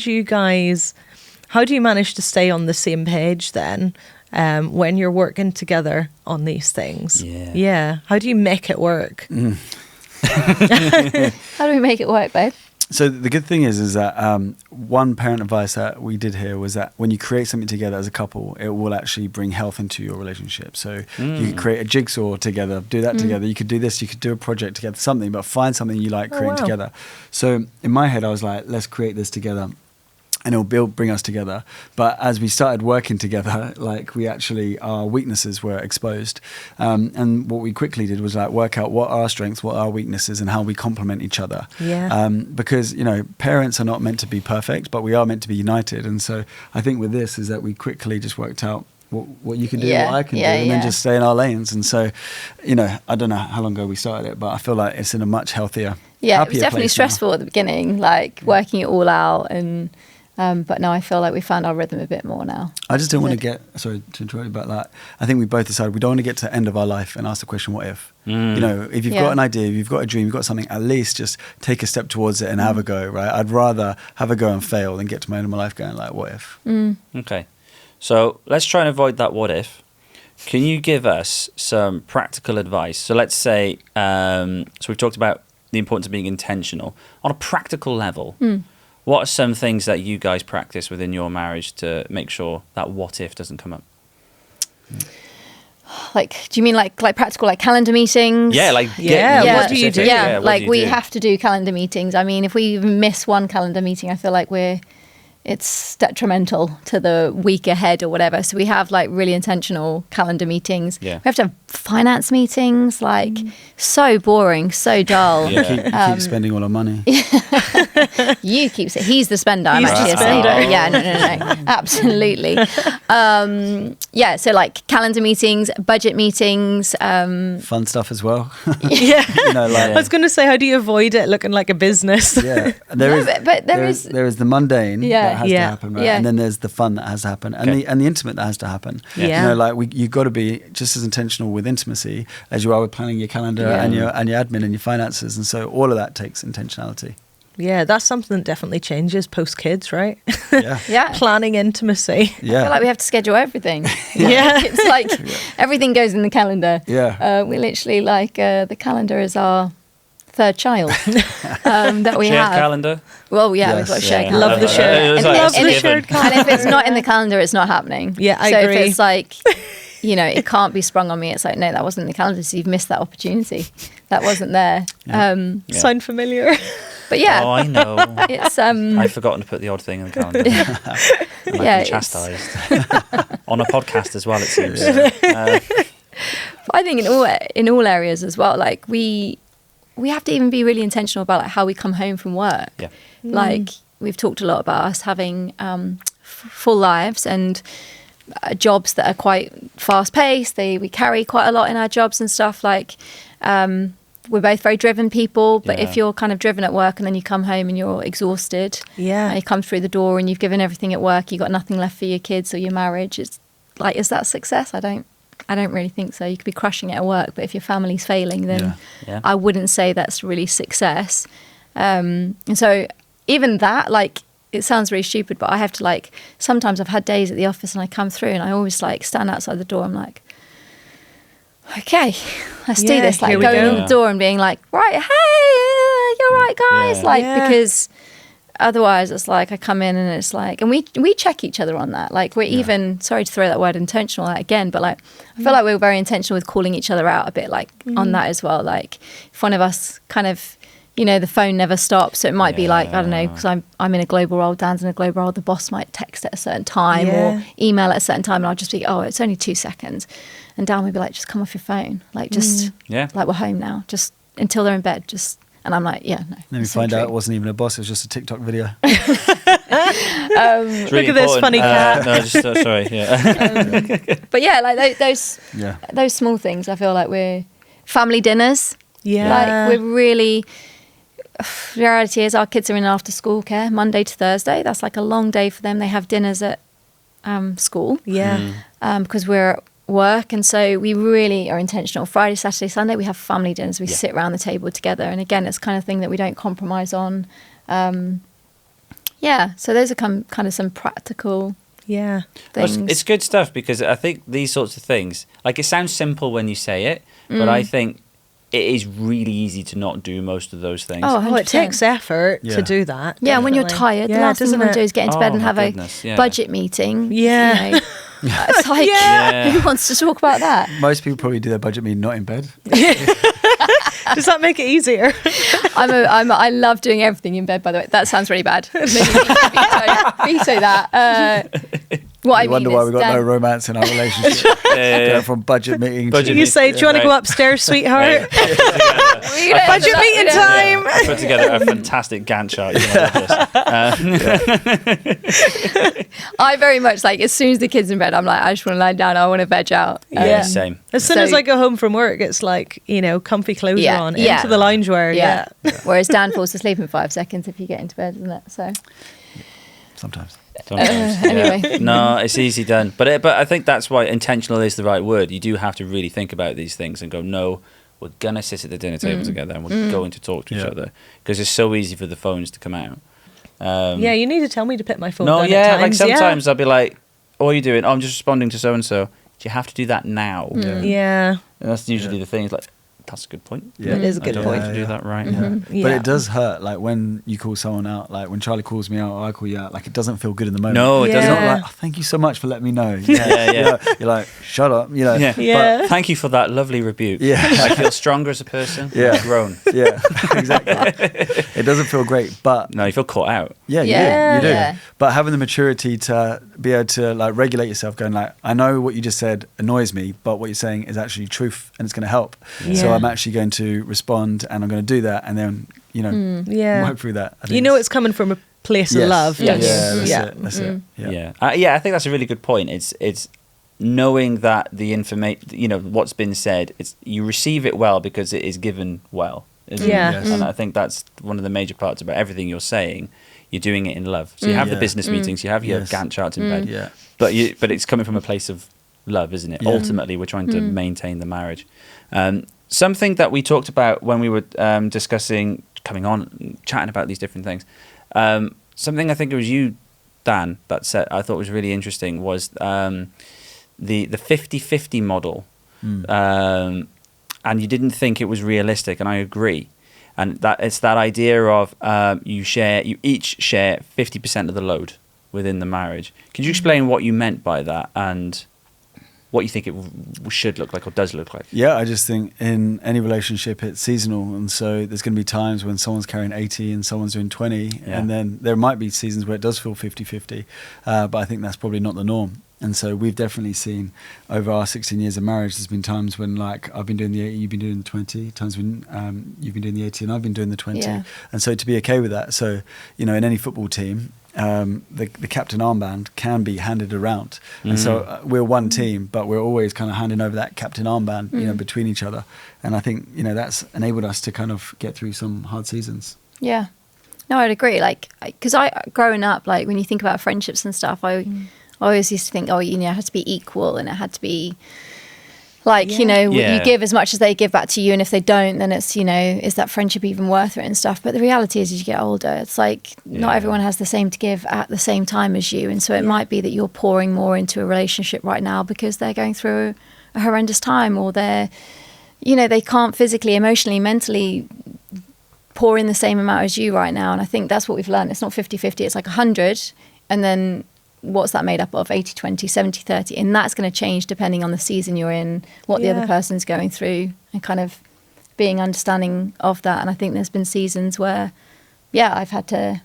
Speaker 4: you manage to stay on the same page then when you're working together on these things? Yeah. How do you make it work?
Speaker 2: How do we make it work, babe?
Speaker 1: So the good thing is that one parent advice that we did here was that when you create something together as a couple, it will actually bring health into your relationship. So you could create a jigsaw together, do that together. You could do this, you could do a project together, something, but find something you like creating together. So in my head, I was like, let's create this together, and it'll bring us together. But as we started working together, like, we actually, our weaknesses were exposed. And what we quickly did was like work out what are our strengths, what are our weaknesses, and how we complement each other.
Speaker 4: Yeah.
Speaker 1: Because, parents are not meant to be perfect, but we are meant to be united. And so I think with this is that we quickly just worked out what you can do, what I can do, and then just stay in our lanes. And so, I don't know how long ago we started it, but I feel like it's in a much healthier,
Speaker 2: it
Speaker 1: happier
Speaker 2: was definitely
Speaker 1: place
Speaker 2: stressful
Speaker 1: now.
Speaker 2: at the beginning, like working it all out, and but now I feel like we found our rhythm a bit more now.
Speaker 1: I just don't want to sorry to interrupt you about that. I think we both decided we don't want to get to the end of our life and ask the question, what if? If you've got an idea, if you've got a dream, you've got something, at least just take a step towards it and have a go, right? I'd rather have a go and fail than get to my end of my life going like, what if?
Speaker 3: Okay. So let's try and avoid that what if. Can you give us some practical advice? So let's say, so we've talked about the importance of being intentional. On a practical level, what are some things that you guys practice within your marriage to make sure that what if doesn't come up?
Speaker 2: Like, do you mean like practical, like calendar meetings?
Speaker 3: Yeah, like
Speaker 4: what do you do?
Speaker 2: Yeah,
Speaker 3: what
Speaker 2: like
Speaker 3: do you
Speaker 2: we
Speaker 3: do?
Speaker 2: have to do calendar meetings. I mean, if we even miss one calendar meeting, I feel like it's detrimental to the week ahead or whatever. So we have like really intentional calendar meetings.
Speaker 3: Yeah.
Speaker 2: We have to have finance meetings, like so boring, so dull.
Speaker 3: Yeah.
Speaker 1: Keep spending all our money.
Speaker 2: You keep it. He's the spender. I'm
Speaker 4: He's
Speaker 2: actually
Speaker 4: the
Speaker 2: a saver.
Speaker 4: spender.
Speaker 2: Yeah, no. Absolutely. So like calendar meetings, budget meetings.
Speaker 1: Fun stuff as well.
Speaker 4: Yeah.
Speaker 1: Like,
Speaker 4: I was going to say, how do you avoid it looking like a business?
Speaker 1: yeah, there is the mundane that has to happen, right?
Speaker 2: Yeah.
Speaker 1: And then there's the fun that has to happen, and the intimate that has to happen.
Speaker 4: Yeah.
Speaker 1: You've got to be just as intentional with intimacy as you are with planning your calendar and your admin and your finances, and so all of that takes intentionality.
Speaker 4: Yeah, that's something that definitely changes post kids, right?
Speaker 1: Yeah.
Speaker 2: Yeah.
Speaker 4: Planning intimacy.
Speaker 1: Yeah.
Speaker 2: I feel like we have to schedule everything.
Speaker 4: Yeah.
Speaker 2: It's like everything goes in the calendar.
Speaker 1: Yeah.
Speaker 2: We literally the calendar is our third child that we
Speaker 3: Shared
Speaker 2: have.
Speaker 3: calendar?
Speaker 2: Well, yeah,
Speaker 1: Yes.
Speaker 2: we've got a shared
Speaker 3: Yeah.
Speaker 2: calendar.
Speaker 4: Love the shared.
Speaker 3: It's
Speaker 2: And
Speaker 3: like,
Speaker 4: love
Speaker 3: it's
Speaker 4: the
Speaker 3: given.
Speaker 4: shared calendar.
Speaker 2: And if it's not in the calendar, it's not happening.
Speaker 4: Yeah, I
Speaker 2: so
Speaker 4: agree.
Speaker 2: if it's like, it can't be sprung on me. It's like, no, that wasn't in the calendar, so you've missed that opportunity. That wasn't there.
Speaker 3: Yeah.
Speaker 4: Sound familiar?
Speaker 2: But yeah,
Speaker 3: Oh, I know.
Speaker 2: it's
Speaker 3: I've forgotten to put the odd thing in the calendar. I'm
Speaker 2: Yeah,
Speaker 3: like chastised. On a podcast as well, it seems.
Speaker 2: I think in all areas as well. Like we we have to even be really intentional about like how we come home from work.
Speaker 3: Yeah.
Speaker 2: Like we've talked a lot about us having full lives and jobs that are quite fast paced. We carry quite a lot in our jobs and stuff. Like we're both very driven people, but if you're kind of driven at work and then you come home and you're exhausted, and you come through the door and you've given everything at work, you've got nothing left for your kids or your marriage. It's like, is that success? I don't really think so. You could be crushing it at work, but if your family's failing, then I wouldn't say that's really success. And so even that, like, it sounds really stupid, but I have to like, sometimes I've had days at the office and I come through and I always like stand outside the door. I'm like, okay, let's do this. Like going in the door and being like, right, hey, you're right, guys. Because otherwise it's like I come in and it's like, and we check each other on that. Like we're even, sorry to throw that word intentional out again, but like I feel like we're very intentional with calling each other out a bit like on that as well. Like if one of us kind of, you know, the phone never stops. So it might be like, I don't know, because I'm in a global role, Dan's in a global role, the boss might text at a certain time or email at a certain time and I'll just be, oh, it's only 2 seconds. And Dan would be like, just come off your phone. Like just, like we're home now. Just until they're in bed, just, and I'm like, yeah, no.
Speaker 1: Then we find out it wasn't even a boss, it was just a TikTok video.
Speaker 4: Look at this funny cat.
Speaker 3: No, just, sorry,
Speaker 2: but yeah, like those small things, I feel like we're family dinners. Yeah. Like we're really, the reality is our kids are in after school care Monday to Thursday. That's like a long day for them. They have dinners at school. Because we're at work, and so we really are intentional. Friday, Saturday, Sunday, we have family dinners. We sit around the table together, and again, it's kind of thing that we don't compromise on. So those are kind of some practical things.
Speaker 3: It's good stuff, because I think these sorts of things, like it sounds simple when you say it, but I think it is really easy to not do most of those things.
Speaker 4: Oh, it takes effort to do that.
Speaker 2: Yeah, and when you're tired, the last thing you want to do is get into bed and have a budget meeting.
Speaker 4: Yeah.
Speaker 2: You know. It's like, who wants to talk about that?
Speaker 1: Most people probably do their budget meeting not in bed.
Speaker 4: Does that make it easier?
Speaker 2: I love doing everything in bed, by the way. That sounds really bad. Maybe veto that.
Speaker 1: I wonder why we've got no romance in our relationship. Going from budget meeting to...
Speaker 4: You say, do you want to go upstairs, sweetheart? Budget meeting time.
Speaker 3: Put together a fantastic Gantt chart.
Speaker 2: I very much like, as soon as the kid's in bed, I'm like, I just want to lie down. I want to veg out.
Speaker 3: Same.
Speaker 4: As soon as I go home from work, it's like, you know, comfy clothes on, into the loungewear. Yeah.
Speaker 2: Whereas Dan falls asleep in 5 seconds if you get into bed, isn't it? So
Speaker 1: sometimes.
Speaker 2: Anyway.
Speaker 3: No, it's easy done. But I think that's why intentional is the right word. You do have to really think about these things and go, no, we're going to sit at the dinner table together and we're going to talk to each other. Because it's so easy for the phones to come out.
Speaker 4: You need to tell me to put my phone
Speaker 3: down at times. Like sometimes I'll be like, what are you doing? Oh, I'm just responding to so-and-so. Do you have to do that now?
Speaker 4: Yeah.
Speaker 3: And that's usually the thing. It's like, that's a good point.
Speaker 4: Yeah. It is a good point.
Speaker 3: To do that right.
Speaker 1: But it does hurt, like when you call someone out, like when Charlie calls me out or I call you out, like it doesn't feel good in the moment.
Speaker 3: No, it doesn't.
Speaker 1: It's not like, thank you so much for letting me know. You're like, shut up. You know.
Speaker 3: But thank you for that lovely rebuke. I feel stronger as a person. I've grown.
Speaker 1: Exactly. It doesn't feel great, but
Speaker 3: no, you feel caught out.
Speaker 1: You do. But having the maturity to be able to like regulate yourself, going like, I know what you just said annoys me, but what you're saying is actually truth and it's going to help. So I'm actually going to respond and I'm going to do that, and then work through that.
Speaker 4: You know it's coming from a place of love.
Speaker 1: That's it.
Speaker 3: I think that's a really good point. It's knowing that the information, what's been said, you receive it well because it is given well. And I think that's one of the major parts about everything you're saying. You're doing it in love. So you have the business meetings, you have your Gantt charts in bed, but it's coming from a place of love, isn't it? Ultimately, we're trying to maintain the marriage. Something that we talked about when we were discussing, coming on, chatting about these different things. Something I think it was you, Dan, that said I thought was really interesting was the 50-50 model. And you didn't think it was realistic, and I agree. And that it's that idea of you each share 50% of the load within the marriage. Could you explain what you meant by that and what you think it should look like or does look like? Yeah,
Speaker 1: I just think in any relationship it's seasonal, and so there's going to be times when someone's carrying 80 and someone's doing 20, and then there might be seasons where it does feel 50-50, but I think that's probably not the norm. And so we've definitely seen over our 16 years of marriage, there's been times when like I've been doing the 80, you've been doing the 20, times when you've been doing the 80 and I've been doing the 20.
Speaker 2: Yeah.
Speaker 1: And so to be okay with that. So, you know, in any football team, the captain armband can be handed around. And so we're one team, but we're always kind of handing over that captain armband, you know, between each other. And I think, you know, that's enabled us to kind of get through some hard seasons.
Speaker 2: Yeah. No, I'd agree. Like, because growing up, like when you think about friendships and stuff, I always used to think, oh, you know, it had to be equal and it had to be like, you know, you give as much as they give back to you. And if they don't, then it's, you know, is that friendship even worth it and stuff? But the reality is, as you get older, it's like not everyone has the same to give at the same time as you. And so it might be that you're pouring more into a relationship right now because they're going through a horrendous time, or they're, you know, they can't physically, emotionally, mentally pour in the same amount as you right now. And I think that's what we've learned. It's not 50-50, it's like 100. And then what's that made up of? 80-20, 70-30. And that's going to change depending on the season you're in, what the other person's going through, and kind of being understanding of that. And I think there's been seasons where, I've had to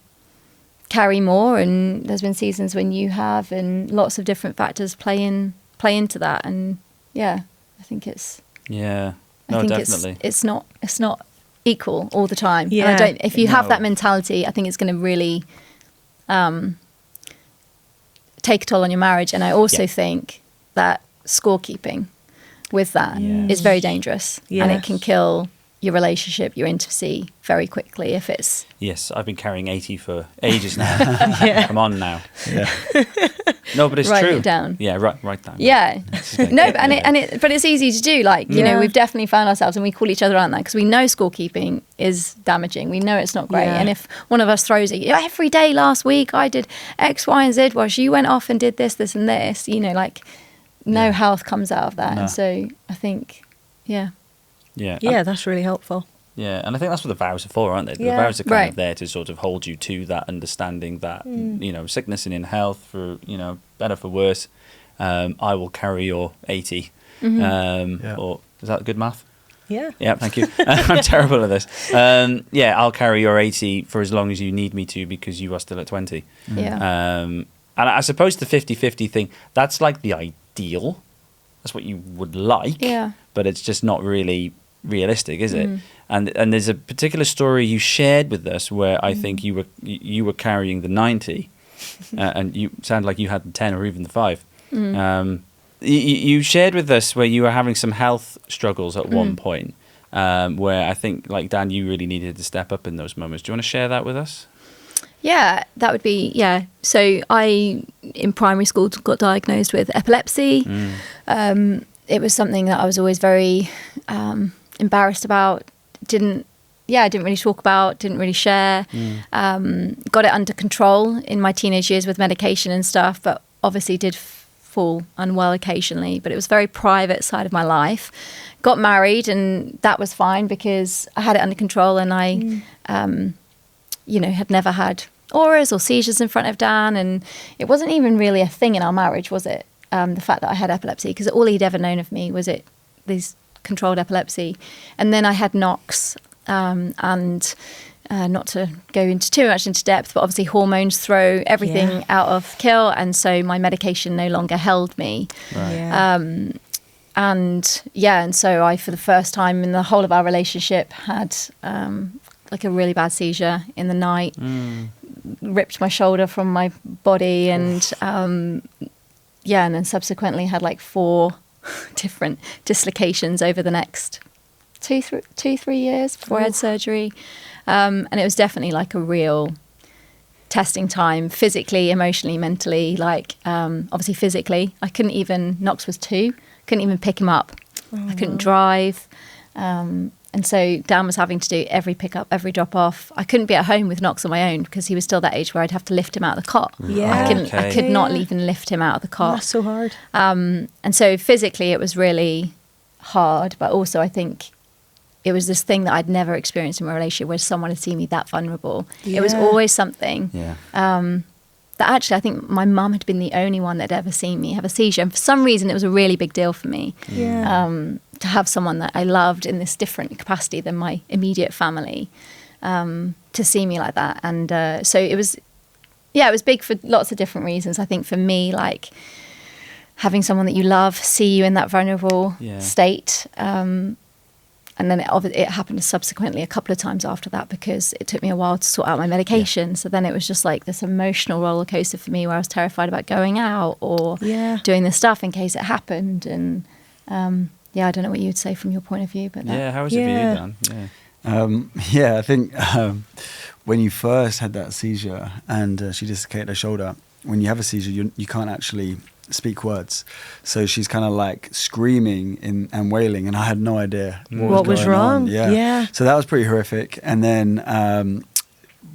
Speaker 2: carry more, and there's been seasons when you have, and lots of different factors play into that. And I think it's...
Speaker 3: Yeah, no, definitely.
Speaker 2: It's not equal all the time.
Speaker 4: Yeah.
Speaker 2: And if you have that mentality, I think it's going to really... take a toll on your marriage. And I also think that scorekeeping with that is very dangerous, and it can kill your relationship, your intimacy very quickly if it's...
Speaker 3: Yes, I've been carrying 80 for ages now. Come on now. Yeah. No, but it's
Speaker 2: write
Speaker 3: true.
Speaker 2: It down.
Speaker 3: Yeah, write down.
Speaker 2: Yeah. No, but it's easy to do. Like, you know, we've definitely found ourselves, and we call each other out on that because we know scorekeeping is damaging. We know it's not great. And if one of us throws it, every day last week I did X, Y, and Z, while you went off and did this, this, and this, you know, like no health comes out of that. No. And so I think,
Speaker 3: Yeah,
Speaker 4: that's really helpful.
Speaker 3: Yeah, and I think that's what the vows are for, aren't they? The vows are kind of there to sort of hold you to that understanding that, you know, sickness and in health, for, you know, better for worse, I will carry your 80. Or is that good math?
Speaker 4: Yeah.
Speaker 3: Yeah, thank you. I'm terrible at this. I'll carry your 80 for as long as you need me to, because you are still at 20.
Speaker 2: Yeah.
Speaker 3: And I suppose the 50-50 thing, that's like the ideal. That's what you would like. Yeah. But it's just not really realistic, is it? And there's a particular story you shared with us where I think you were carrying the 90, and you sound like you had the 10 or even the 5. You shared with us where you were having some health struggles at one point, where I think, like Dan, you really needed to step up in those moments. Do you want to share that with us?
Speaker 2: Yeah, that would be, So I, in primary school, got diagnosed with epilepsy. It was something that I was always very embarrassed about. I didn't really talk about, didn't really share. Got it under control in my teenage years with medication and stuff, but obviously did fall unwell occasionally. But it was a very private side of my life. Got married, and that was fine because I had it under control, and I, had never had auras or seizures in front of Dan, and it wasn't even really a thing in our marriage, was it? The fact that I had epilepsy, because all he'd ever known of me was these controlled epilepsy. And then I had knocks, and not to go into too much into depth, but obviously hormones throw everything out of kill, and so my medication no longer held me. Right. And so I, for the first time in the whole of our relationship, had like a really bad seizure in the night, ripped my shoulder from my body, and and then subsequently had like 4 different dislocations over the next 2-3 years before I had surgery. And it was definitely like a real testing time, physically, emotionally, mentally. Like, obviously physically, I couldn't even, Knox was 2, couldn't even pick him up. I couldn't drive. And so Dan was having to do every pickup, every drop off. I couldn't be at home with Knox on my own because he was still that age where I'd have to lift him out of the cot. I could not even lift him out of the cot.
Speaker 4: That's so hard.
Speaker 2: And so physically it was really hard, but also I think it was this thing that I'd never experienced in my relationship where someone had seen me that vulnerable. It was always something that actually I think my mum had been the only one that had ever seen me have a seizure. And for some reason it was a really big deal for me. To have someone that I loved in this different capacity than my immediate family, to see me like that. And so it was big for lots of different reasons. I think for me, like, having someone that you love see you in that vulnerable state. And then it happened subsequently a couple of times after that, because it took me a while to sort out my medication. So then it was just like this emotional roller coaster for me, where I was terrified about going out or doing this stuff in case it happened. And I don't know what you'd say from your point of view, but
Speaker 3: how was it for you, Dan?
Speaker 1: I think when you first had that seizure and she dislocated her shoulder, when you have a seizure, you can't actually speak words, so she's kind of like screaming and wailing, and I had no idea what was
Speaker 4: wrong.
Speaker 1: So that was pretty horrific. And then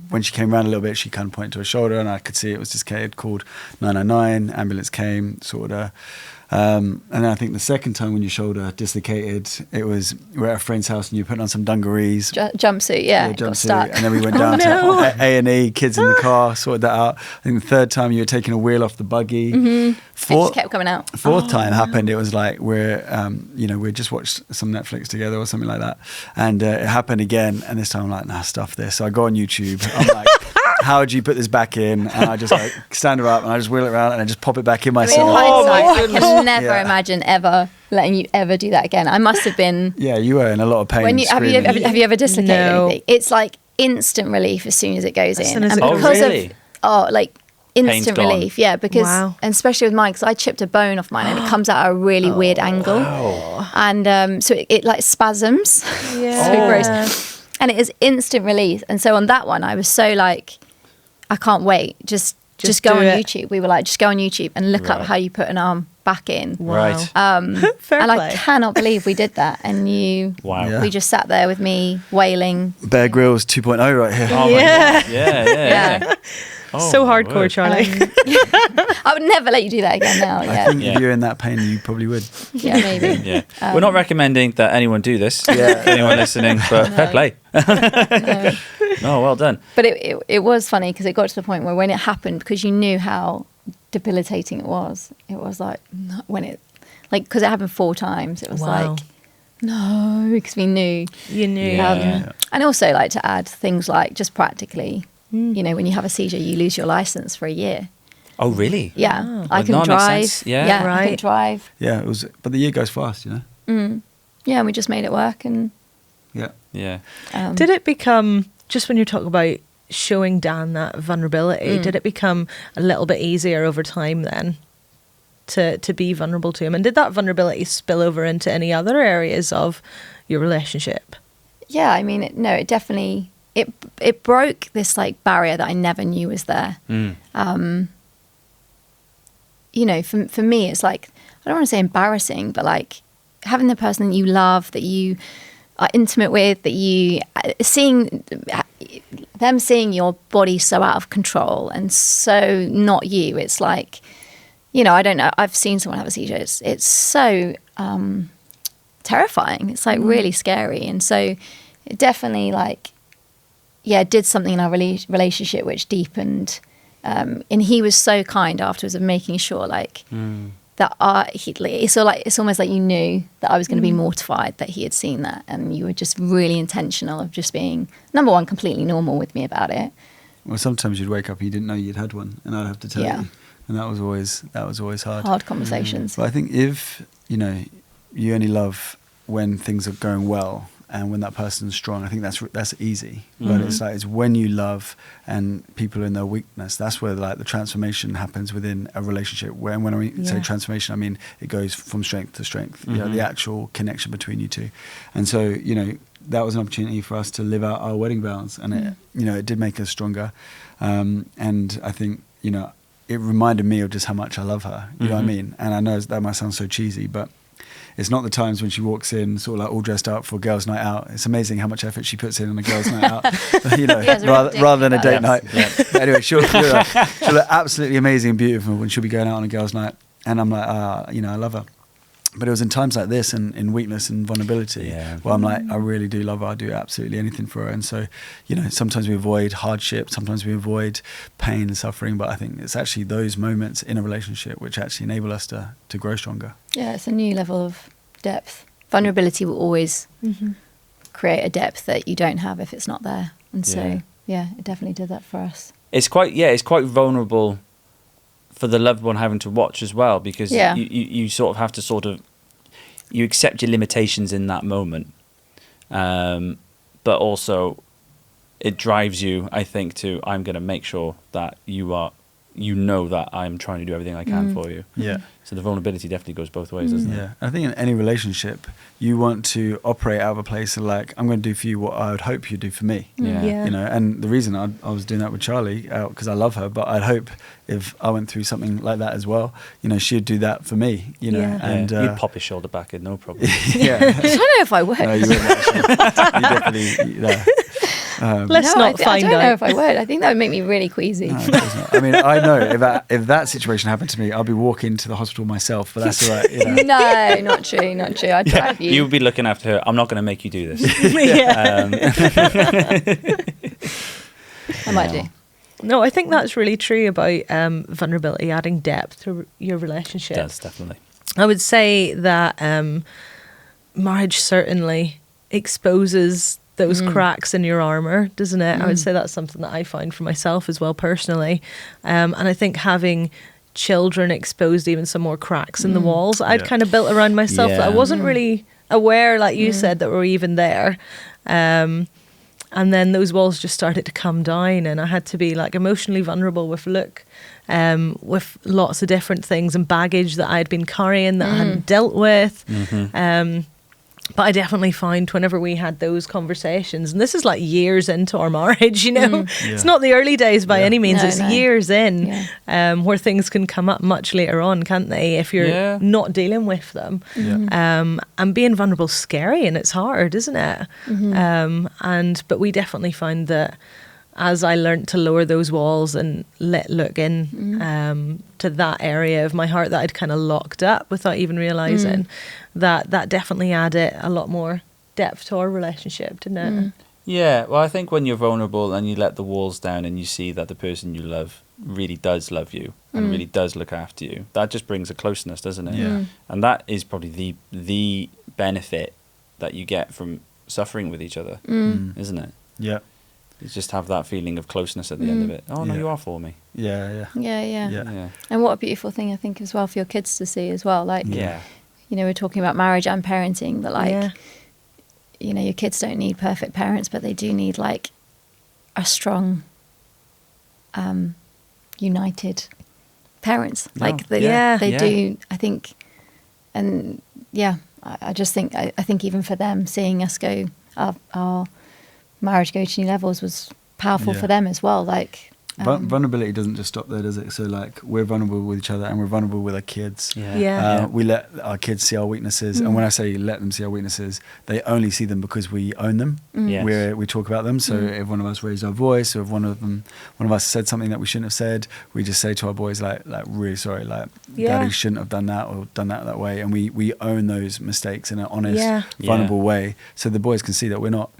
Speaker 1: when she came around a little bit, she kind of pointed to her shoulder, and I could see it was dislocated. Called 999, ambulance came, sorted her. And then I think the second time when your shoulder dislocated, it was, we're at a friend's house and you're putting on some dungarees.
Speaker 2: Jumpsuit, got stuck.
Speaker 1: And then we went down to A&E, kids in the car, sorted that out. I think the third time you were taking a wheel off the buggy.
Speaker 2: It just kept coming out.
Speaker 1: Fourth time happened, it was like we just watched some Netflix together or something like that. And it happened again. And this time I'm like, nah, stuff this. So I go on YouTube. I'm like, how do you put this back in? And I just like stand her up and I just wheel it around and I just pop it back in myself.
Speaker 2: In hindsight, I can never imagine ever letting you ever do that again. I must have been.
Speaker 1: Yeah, you were in a lot of pain.
Speaker 2: Have you ever dislocated anything? It's like instant relief as soon as it goes in.
Speaker 3: And because
Speaker 2: of instant relief. Yeah, because and especially with mine, because I chipped a bone off mine and it comes out at a really weird angle, and so it like spasms. Yeah. So gross. And it is instant relief. And so on that one, I was so like, I can't wait. Just go on YouTube. We were like, just go on YouTube and look up how you put an arm back in.
Speaker 3: Right.
Speaker 2: And I cannot believe we did that. And we just sat there with me wailing.
Speaker 1: Bear Grylls 2.0 right here.
Speaker 3: Oh yeah. Oh,
Speaker 4: so hardcore, Charlie.
Speaker 2: I would never let you do that again now.
Speaker 1: I think if you're in that pain, you probably would.
Speaker 2: Yeah, maybe.
Speaker 3: Yeah. We're not recommending that anyone do this. Anyone listening, but fair play. No, well done.
Speaker 2: But it was funny because it got to the point where when it happened, because you knew how debilitating it was like when it, like, because it happened 4 times, it was like, no, because we knew.
Speaker 4: You knew.
Speaker 2: And also, like, to add things like just practically, when you have a seizure, you lose your license for a year.
Speaker 3: Oh, really?
Speaker 2: Yeah. I can drive.
Speaker 3: Yeah.
Speaker 2: I can drive.
Speaker 1: Yeah, it was, but the year goes fast,
Speaker 2: Yeah, and we just made it work. And
Speaker 3: yeah.
Speaker 4: Did it become, just when you're talking about showing Dan that vulnerability, did it become a little bit easier over time then to be vulnerable to him? And did that vulnerability spill over into any other areas of your relationship? Yeah,
Speaker 2: I mean, it definitely, it broke this like barrier that I never knew was there. For me, it's like, I don't want to say embarrassing, but like having the person that you love, that you are intimate with, that you seeing your body so out of control and so not you. It's like, I don't know. I've seen someone have a seizure. It's so terrifying. It's like really scary. And so it definitely did something in our relationship which deepened. And he was so kind afterwards of making sure that it's almost like you knew that I was going to be mortified that he had seen that, and you were just really intentional of just being, number one, completely normal with me about it.
Speaker 1: Well, sometimes you'd wake up and you didn't know you'd had one, and I'd have to tell you, and that was always hard.
Speaker 2: Hard conversations.
Speaker 1: But I think if you only love when things are going well and when that person's strong, I think that's easy. But it's when you love and people are in their weakness, that's where like the transformation happens within a relationship. When I say transformation, I mean it goes from strength to strength. The actual connection between you two. And so that was an opportunity for us to live out our wedding vows, and it did make us stronger. And I think it reminded me of just how much I love her. You know what I mean? And I know that might sound so cheesy, but it's not the times when she walks in sort of like all dressed up for girls' night out. It's amazing how much effort she puts in on a girls' night out, rather than a date night. Yeah. But anyway, she'll look absolutely amazing and beautiful when she'll be going out on a girls' night. And I'm like, I love her. But it was in times like this and in weakness and vulnerability where I'm like, I really do love her. I do absolutely anything for her. And so, sometimes we avoid hardship, sometimes we avoid pain and suffering. But I think it's actually those moments in a relationship which actually enable us to grow stronger. Yeah,
Speaker 2: it's a new level of depth. Vulnerability will always create a depth that you don't have if it's not there. And so, it definitely did that for us.
Speaker 3: It's quite vulnerable for the loved one having to watch as well, because you sort of have to you accept your limitations in that moment, but also it drives you, I think, to I'm going to make sure that you know that I'm trying to do everything I can for you.
Speaker 1: Yeah.
Speaker 3: So the vulnerability definitely goes both ways, doesn't it?
Speaker 1: Yeah. I think in any relationship, you want to operate out of a place of like, I'm going to do for you what I would hope you'd do for me.
Speaker 3: Yeah.
Speaker 1: You know, and the reason I was doing that with Charlie, because I love her, but I'd hope if I went through something like that as well, you know, she'd do that for me, you know.
Speaker 4: Yeah.
Speaker 1: And
Speaker 3: you'd pop his shoulder back in, no problem.
Speaker 1: yeah.
Speaker 2: I don't know if I would.
Speaker 1: No, you wouldn't actually. You definitely,
Speaker 4: Let's not find
Speaker 2: I don't
Speaker 4: out.
Speaker 2: know if I would. I think that would make me really queasy.
Speaker 1: No, of course not. I mean, I know if that situation happened to me, I'll be walking to the hospital myself, but that's all right. You know.
Speaker 2: No, not true, not true. I'd drive you.
Speaker 3: You would be looking after her. I'm not going to make you do this.
Speaker 2: I might do.
Speaker 4: No, I think that's really true about vulnerability, adding depth to your relationship.
Speaker 3: It does, definitely.
Speaker 4: I would say that marriage certainly exposes those cracks in your armour, doesn't it? I would say that's something that I find for myself as well personally. And I think having children exposed even some more cracks in the walls I'd kind of built around myself that I wasn't really aware, like you said, that were even there. And then those walls just started to come down, and I had to be like emotionally vulnerable with Luke, with lots of different things and baggage that I'd been carrying that I hadn't dealt with. But I definitely find whenever we had those conversations, and this is like years into our marriage, you know, it's not the early days by any means, it's years in, where things can come up much later on, can't they, if you're not dealing with them. And being vulnerable is scary and it's hard, isn't it? But we definitely find that as I learnt to lower those walls and let Luke in to that area of my heart that I'd kind of locked up without even realising, that definitely added a lot more depth to our relationship, didn't it?
Speaker 3: Yeah, well, I think when you're vulnerable and you let the walls down and you see that the person you love really does love you and really does look after you, that just brings a closeness, doesn't it?
Speaker 1: Yeah.
Speaker 3: And that is probably the benefit that you get from suffering with each other, isn't it?
Speaker 1: Yeah.
Speaker 3: You just have that feeling of closeness at the end of it. Oh, no, you are for me.
Speaker 1: Yeah.
Speaker 2: Yeah. And what a beautiful thing, I think, as well for your kids to see as well. Like,
Speaker 3: Yeah.
Speaker 2: you know, we're talking about marriage and parenting, but like, you know, your kids don't need perfect parents, but they do need like a strong, united parents. Like, they do, I think. And I just think, I think even for them, seeing us go, our marriage go to new levels was powerful for them as well. Like,
Speaker 1: vulnerability doesn't just stop there, does it? So like, we're vulnerable with each other and we're vulnerable with our kids. We let our kids see our weaknesses, and when I say let them see our weaknesses, they only see them because we own them. We talk about them. So if one of us raised our voice, or if one of us said something that we shouldn't have said, we just say to our boys like really sorry, like Daddy shouldn't have done that or done that way, and we own those mistakes in an honest, vulnerable way, so the boys can see that we're not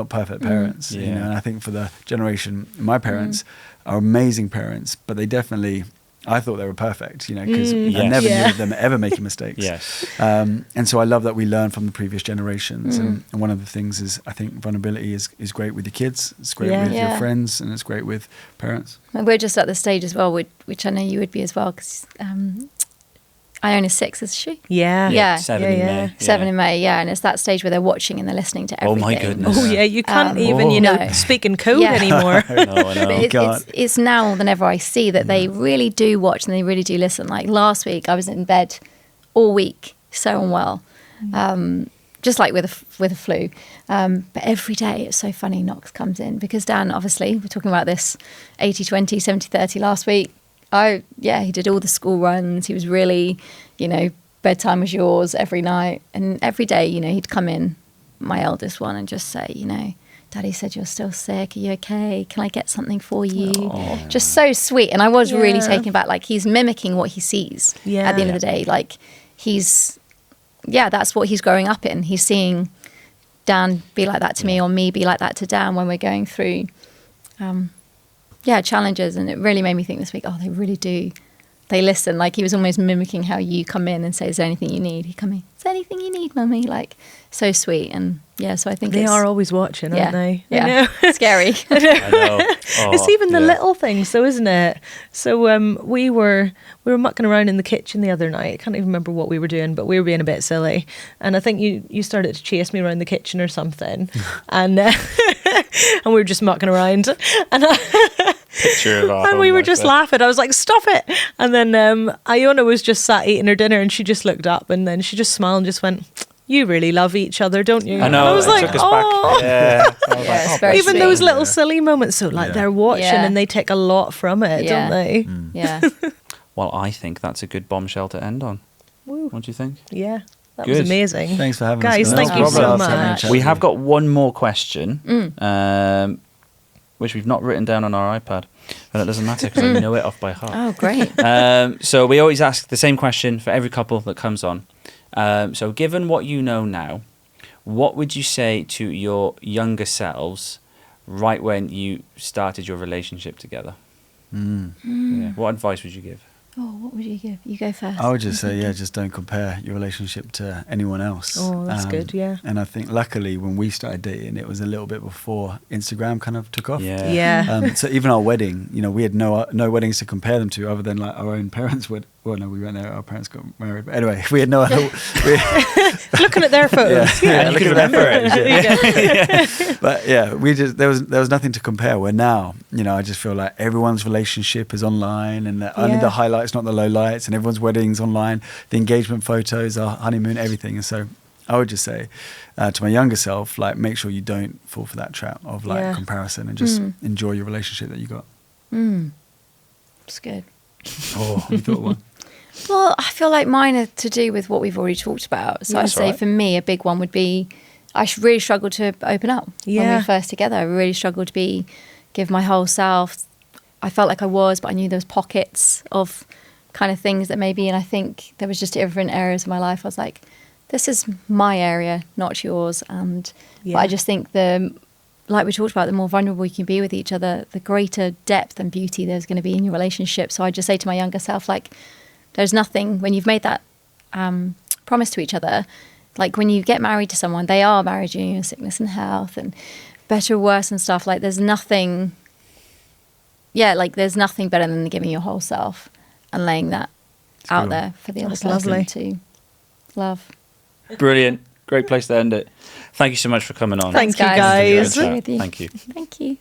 Speaker 1: perfect parents, you know. And I think for the generation, my parents are amazing parents, but they definitely, I thought they were perfect, you know, because I never knew of them ever making mistakes. And so I love that we learn from the previous generations. And one of the things is, I think vulnerability is great with your kids, it's great with your friends, and it's great with parents.
Speaker 2: And we're just at the stage as well, which I know you would be as well, because Iona's 6, is she?
Speaker 3: 7 in May.
Speaker 2: 7 in May, and it's that stage where they're watching and they're listening to everything.
Speaker 3: Oh my goodness.
Speaker 4: Oh yeah, you can't even, speak in code anymore.
Speaker 3: No, I know.
Speaker 2: But it's now more than ever I see that they really do watch and they really do listen. Like last week, I was in bed all week, so unwell, just like with a flu. But every day, it's so funny, Knox comes in, because Dan, obviously, we're talking about this 80-20, 70-30 last week. He did all the school runs. He was really, you know, bedtime was yours every night. And every day, you know, he'd come in, my eldest one, and just say, you know, Daddy said you're still sick. Are you okay? Can I get something for you? Just so sweet. And I was really taken back. Like, he's mimicking what he sees at the end of the day. Like, that's what he's growing up in. He's seeing Dan be like that to me, or me be like that to Dan when we're going through challenges. And it really made me think this week, they really do they listen. Like, he was almost mimicking how you come in and say, is there anything you need? He'd come in, is there anything you need, mummy? Like, so sweet. And yeah, so I think
Speaker 4: they are always watching, aren't they?
Speaker 2: Yeah, scary.
Speaker 3: I know. Oh,
Speaker 4: it's even the little things, though, isn't it? So we were mucking around in the kitchen the other night. I can't even remember what we were doing, but we were being a bit silly. And I think you started to chase me around the kitchen or something, and and we were just mucking around, and
Speaker 3: Picture of our
Speaker 4: and we
Speaker 3: home
Speaker 4: were
Speaker 3: life
Speaker 4: just
Speaker 3: there.
Speaker 4: laughing. I was like, stop it. And then Iona was just sat eating her dinner, and she just looked up, and then she just smiled and just went, you really love each other, don't you?
Speaker 3: I know.
Speaker 4: And I was
Speaker 3: it
Speaker 4: like,
Speaker 3: took us
Speaker 4: oh.
Speaker 3: back. Yeah. I was
Speaker 2: Yeah,
Speaker 3: like,
Speaker 2: it's very
Speaker 4: Even
Speaker 2: sweet.
Speaker 4: those little silly moments. So like they're watching
Speaker 2: Yeah.
Speaker 4: and they take a lot from it,
Speaker 2: Yeah.
Speaker 4: don't they?
Speaker 2: Yeah.
Speaker 3: Well, I think that's a good bombshell to end on.
Speaker 4: Woo.
Speaker 3: What do you think?
Speaker 4: Yeah. That
Speaker 3: Good.
Speaker 4: was amazing.
Speaker 1: Thanks for having
Speaker 4: Guys,
Speaker 1: us.
Speaker 4: thank
Speaker 1: No
Speaker 4: you so
Speaker 1: problem.
Speaker 4: much.
Speaker 1: Having a chat
Speaker 3: We
Speaker 1: with
Speaker 3: have
Speaker 1: you.
Speaker 3: got one more question, which we've not written down on our iPad, but it doesn't matter because I know it off by heart.
Speaker 2: Oh, great.
Speaker 3: So we always ask the same question for every couple that comes on. So given what you know now, what would you say to your younger selves right when you started your relationship together? Yeah. What advice would you give?
Speaker 2: Oh, what would you give? You go first.
Speaker 1: I would just say, just don't compare your relationship to anyone else.
Speaker 4: Oh, that's good, yeah.
Speaker 1: And I think luckily when we started dating, it was a little bit before Instagram kind of took off.
Speaker 3: Yeah.
Speaker 4: Yeah.
Speaker 1: So even our wedding, we had no weddings to compare them to other than like our own parents would. Well, no, we weren't there. Our parents got married. But anyway, we had no other.
Speaker 4: Looking at their photos.
Speaker 1: Yeah,
Speaker 3: Look at that.
Speaker 1: But yeah, we just there was nothing to compare. Where now, I just feel like everyone's relationship is online, and only the highlights, not the low lights, and everyone's weddings online, the engagement photos, our honeymoon, everything. And so, I would just say to my younger self, like, make sure you don't fall for that trap of like comparison, and just enjoy your relationship that you got.
Speaker 2: It's good.
Speaker 1: Oh, you thought one.
Speaker 2: Well, I feel like mine are to do with what we've already talked about. So I'd
Speaker 3: That's
Speaker 2: say
Speaker 3: right.
Speaker 2: for me, a big one would be I really struggled to open up when we
Speaker 4: Yeah.
Speaker 2: were first together. I really struggled to give my whole self. I felt like I was, but I knew there was pockets of kind of things that maybe, and I think there was just different areas of my life. I was like, this is my area, not yours. And but I just think like we talked about, the more vulnerable you can be with each other, the greater depth and beauty there's going to be in your relationship. So I just say to my younger self, like, there's nothing, when you've made that promise to each other, like when you get married to someone, they are married you in sickness and health and better or worse and stuff. Like there's nothing better than giving your whole self and laying that out there for the other
Speaker 4: That's
Speaker 2: person
Speaker 4: lovely.
Speaker 2: to love.
Speaker 3: Brilliant. Great place to end it. Thank you so much for coming on.
Speaker 4: Thank you,
Speaker 2: guys.
Speaker 4: guys.
Speaker 2: With you.
Speaker 3: Thank you.
Speaker 2: Thank you.